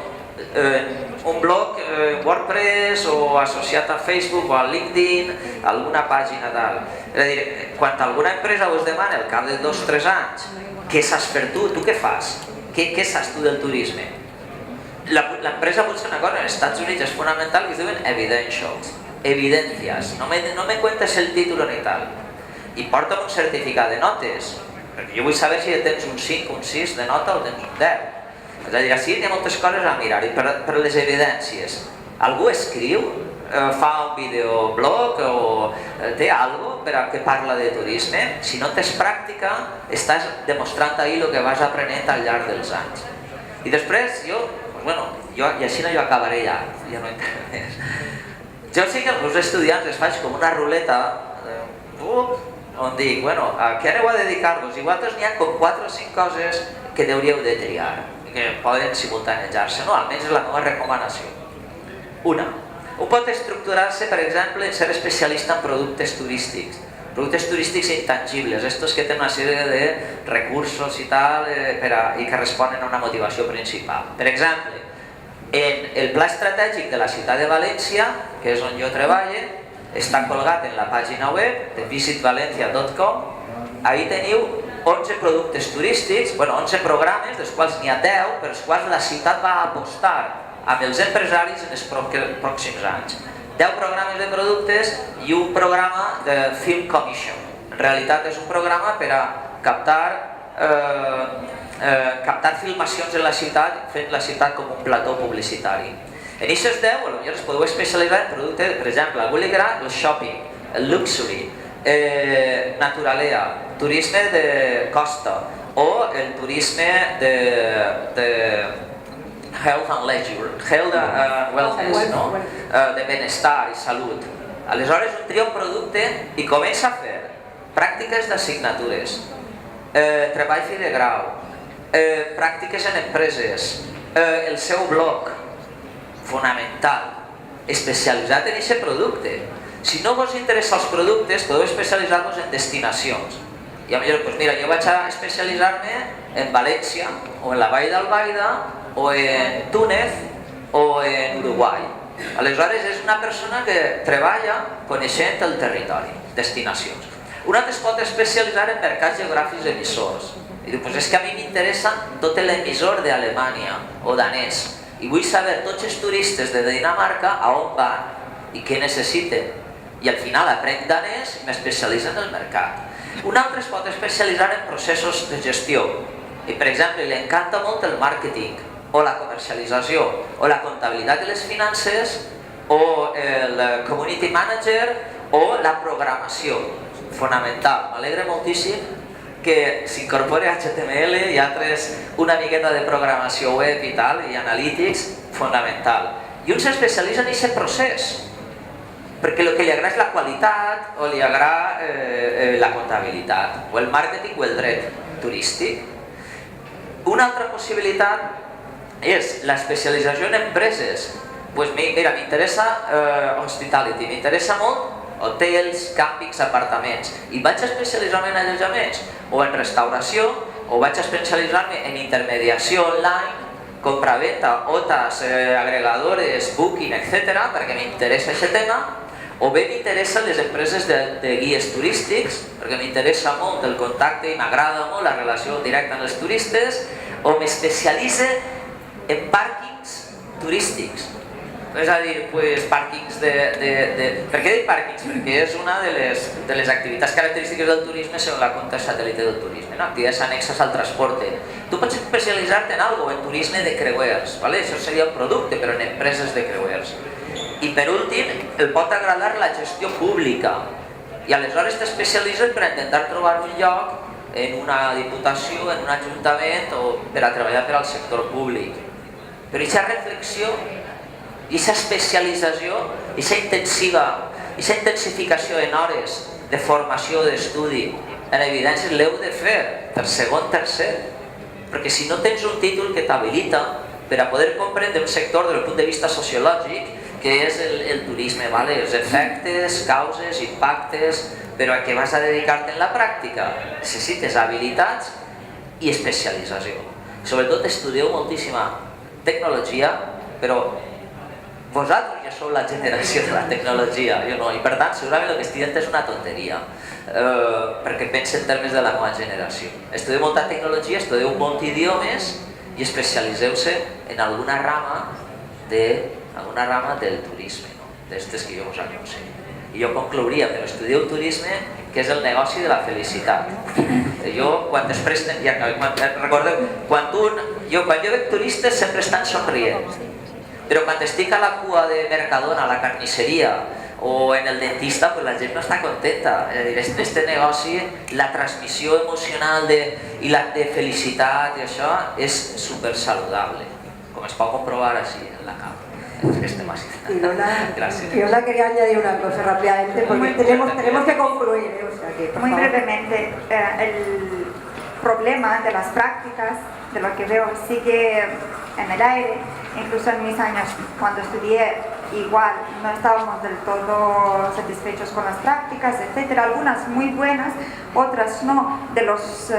WordPress o associat a Facebook o a LinkedIn, alguna pàgina tal? És a dir, quan alguna empresa us demana al cap de 2 o 3 anys què saps fer tu què fas? Què saps tu del turisme? L'empresa pot ser una cosa, als Estats Units és fonamental, que es diuen evidentials, evidencias, no me cuentes el título ni tal, i porta'm un certificat de notes, perquè jo vull saber si tens un 5, un 6 de nota o tens un 10. És a dir, així hi ha moltes coses a mirar, i per les evidències, algú escriu, fa un videoblog o té alguna cosa que parla de turisme? Si no tens pràctica, estàs demostrant ahir el que vas aprenent al llarg dels anys. I després, i així no jo acabaré ja no entenc més. Jo sé que als meus estudiants els faig com una ruleta on dic, a què aneu a dedicar-vos? I vosaltres n'hi ha com 4 o 5 coses que hauríeu de triar, que poden simultanejar-se, no? Almenys és la meva recomanació. Un pot estructurar-se, per exemple, en ser especialista en productes turístics intangibles, estos que tenen una sèrie de recursos i tal, i que responen a una motivació principal. Per exemple, en el pla estratègic de la ciutat de València, que és on jo treballo, està colgat en la pàgina web de visitvalencia.com. Ahí teniu 11 productes turístics, 11 programes, dels quals n'hi ha 10, per als quals la ciutat va apostar amb els empresaris en els pròxims anys. 10 programes de productes i un programa de Film Commission. En realitat és un programa per a captar filmacions en la ciutat, fent la ciutat com un plató publicitari. En aquests 10, potser es podeu especialitzar en productes, per exemple, a algú li agrada el shopping, el luxury, naturalea, turisme de costa o el turisme de health and leisure, health and wellness, de benestar i salut. Aleshores, un tria un producte i comença a fer pràctiques d'assignatures, treball fi de grau, pràctiques en empreses, el seu blog, fonamental, especialitzat en aquest producte. Si no vos interessa els productes, podeu especialitzar-vos en destinacions. I potser, mira, jo vaig a especialitzar-me en València, o en la Vall d'Albaida, o en Túnez, o en Uruguai. Aleshores, és una persona que treballa coneixent el territori, destinacions. Un altre es pot especialitzar en mercats geogràfics emissors. I diu, és que a mi m'interessa tot l'emissor d'Alemanya o danès. I vull saber tots els turistes de Dinamarca a on van i què necessiten. I al final aprenc danès i m'especialitzo en el mercat. Un altre es pot especialitzar en processos de gestió. I, per exemple, li encanta molt el màrqueting, o la comercialització, o la comptabilitat i les finances, o el community manager, o la programació. Fonamental. M'alegra moltíssim que s'incorpori HTML i altres, una miqueta de programació web i tal, i analítics, fonamental. I un s'especialitza en aquest procés, perquè el que li agrada és la qualitat o li agrada la comptabilitat, o el màrqueting o el dret turístic. Una altra possibilitat és l'especialització en empreses. Mira, m'interessa hospitality, m'interessa molt hotels, càmpings, apartaments, i vaig especialitzar-me en allotjaments, o en restauració, o vaig especialitzar-me en intermediació online, compra-venta, OTAs, agregadores, booking, etc., perquè m'interessa aquest tema, o bé m'interessen les empreses de guies turístics, perquè m'interessa molt el contacte i m'agrada molt la relació directa amb els turistes, o m'especialitze en pàrquings turístics. És a dir, pues, pàrquings Per què dic pàrquings? Perquè és una de les activitats característiques del turisme segons la conta satèl·lite del turisme, no? Activitats annexes al transporte. Tu pots especialitzar-te en alguna cosa, en turisme de creuers, ¿vale? Això seria un producte, però en empreses de creuers. I per últim, el pot agradar la gestió pública. I aleshores t'especialitzes per intentar trobar un lloc en una diputació, en un ajuntament o per a treballar per al sector públic. Però aquesta reflexió, aquesta especialització, aquesta intensificació en hores de formació, d'estudi, en evidències, l'heu de fer per segon, tercer, perquè si no tens un títol que t'habilita per a poder comprendre un sector des del punt de vista sociològic, que és el turisme, els efectes, causes, impactes, però a què vas a dedicar-te en la pràctica? Necessites habilitats i especialització. Sobretot estudieu moltíssima tecnologia, però vosaltres ja sou la generació de la tecnologia, jo no, i per tant segurament el que estic dient és una tonteria, perquè penso en termes de la meva generació. Estudieu molta tecnologia, estudieu molt idiomes i especialiseu-se en alguna rama del turisme, d'estes que jo us anuncio. I jo conclouria, però estudieu turisme, que és el negoci de la felicitat. Jo, quan després, recordeu, quan jo veig turistes sempre estan somrient, però quan estic a la cua de Mercadona, a la carnisseria o en el dentista, pues la gent no està contenta. És a dir, este negoci, la transmissió emocional i la de felicitat i això és super saludable, com es pot comprobar així en la cama. Fiona quería añadir una cosa rápidamente porque tenemos que concluir. O sea que, muy brevemente, el problema de las prácticas, de lo que veo, sigue en el aire. Incluso en mis años, cuando estudié, igual no estábamos del todo satisfechos con las prácticas, etcétera. Algunas muy buenas, otras no. De los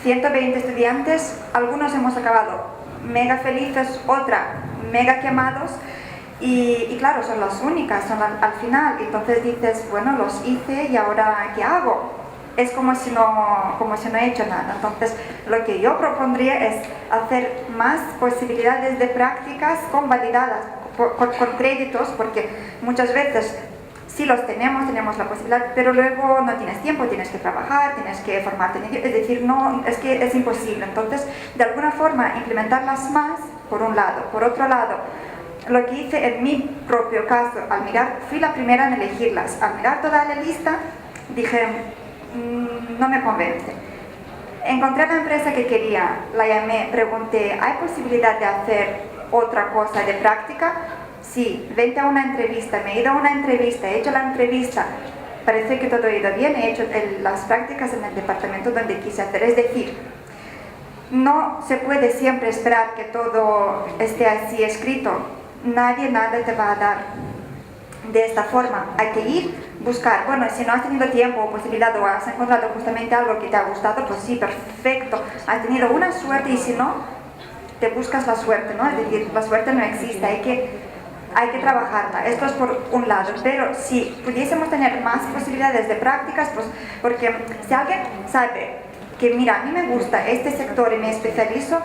120 estudiantes, algunos hemos acabado mega felices, otra mega quemados, y claro, son las únicas, son al final. Entonces dices, bueno, los hice y ahora ¿qué hago? Es como si no he hecho nada. Entonces, lo que yo propondría es hacer más posibilidades de prácticas convalidadas con créditos, porque muchas veces sí los tenemos la posibilidad, pero luego no tienes tiempo, tienes que trabajar, tienes que formarte, es decir, no, es que es imposible. Entonces, de alguna forma, implementarlas más, por un lado. Por otro lado, lo que hice en mi propio caso, al mirar, fui la primera en elegirlas. Al mirar toda la lista, dije, no me convence. Encontré la empresa que quería, la llamé, pregunté, ¿hay posibilidad de hacer otra cosa de práctica? Sí, vente a una entrevista. Me he ido a una entrevista, he hecho la entrevista, parece que todo ha ido bien, he hecho las prácticas en el departamento donde quise hacer. Es decir, no se puede siempre esperar que todo esté así escrito. Nadie nada te va a dar de esta forma. Hay que ir, buscar. Bueno, si no has tenido tiempo o posibilidad o has encontrado justamente algo que te ha gustado, pues sí, perfecto. Has tenido una suerte, y si no, te buscas la suerte, ¿no? Es decir, la suerte no existe, hay que trabajarla. Esto es por un lado. Pero si pudiésemos tener más posibilidades de prácticas, pues porque si alguien sabe que, mira, a mí me gusta este sector y me especializo,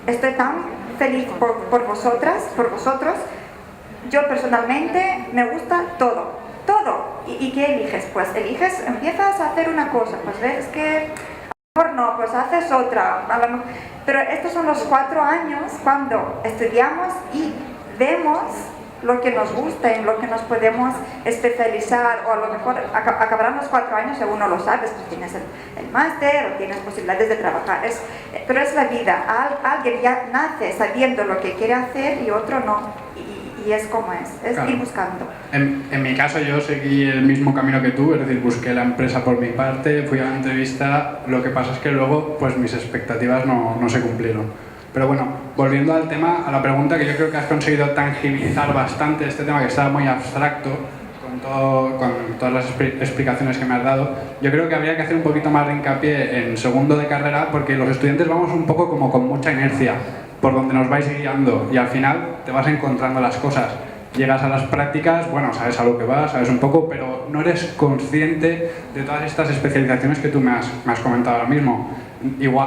estoy tan feliz por vosotros. Yo personalmente me gusta todo. ¿Y qué eliges? Pues empiezas a hacer una cosa, pues ves que a lo mejor no, pues haces otra. Pero estos son los 4 años cuando estudiamos y vemos lo que nos gusta, en lo que nos podemos especializar, o a lo mejor acabarán los 4 años según no lo sabes, pues tienes el máster o tienes posibilidades de trabajar. Pero es la vida. Alguien ya nace sabiendo lo que quiere hacer y otro no. Y es como es claro. Ir buscando. En mi caso yo seguí el mismo camino que tú, es decir, busqué la empresa por mi parte, fui a la entrevista, lo que pasa es que luego pues mis expectativas no se cumplieron. Pero bueno, volviendo al tema, a la pregunta, que yo creo que has conseguido tangibilizar bastante este tema que estaba muy abstracto con todas las explicaciones que me has dado. Yo creo que habría que hacer un poquito más de hincapié en segundo de carrera, porque los estudiantes vamos un poco como con mucha inercia por donde nos vais guiando y al final te vas encontrando las cosas. llegas a las prácticas, bueno, sabes a lo que vas, sabes un poco, pero no eres consciente de todas estas especializaciones que tú me has comentado ahora mismo.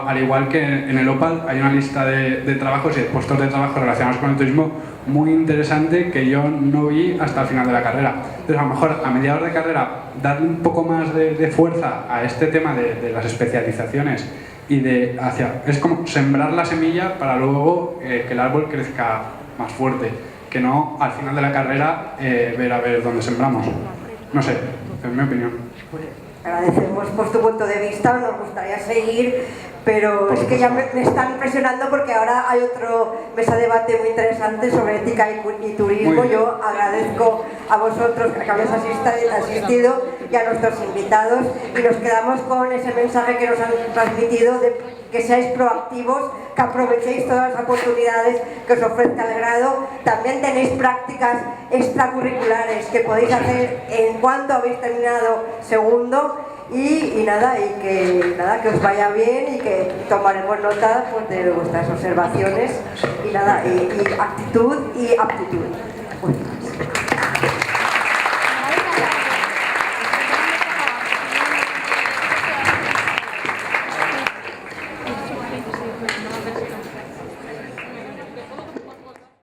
Al igual que en el OPAL hay una lista de trabajos y de puestos de trabajo relacionados con el turismo muy interesante que yo no vi hasta el final de la carrera. Entonces, a lo mejor a mediados de carrera darle un poco más de fuerza a este tema de las especializaciones y es como sembrar la semilla para luego que el árbol crezca más fuerte, que no al final de la carrera ver a ver dónde sembramos. No sé, es mi opinión. Agradecemos por tu punto de vista, nos gustaría seguir, pero es que ya me están impresionando porque ahora hay otro mesa de debate muy interesante sobre ética y turismo. Yo agradezco a vosotros que habéis asistido y a nuestros invitados, y nos quedamos con ese mensaje que nos han transmitido de que seáis proactivos, que aprovechéis todas las oportunidades que os ofrezca el grado. También tenéis prácticas extracurriculares que podéis hacer en cuanto habéis terminado segundo, y que os vaya bien y que tomaremos nota pues, de vuestras observaciones y actitud y aptitud.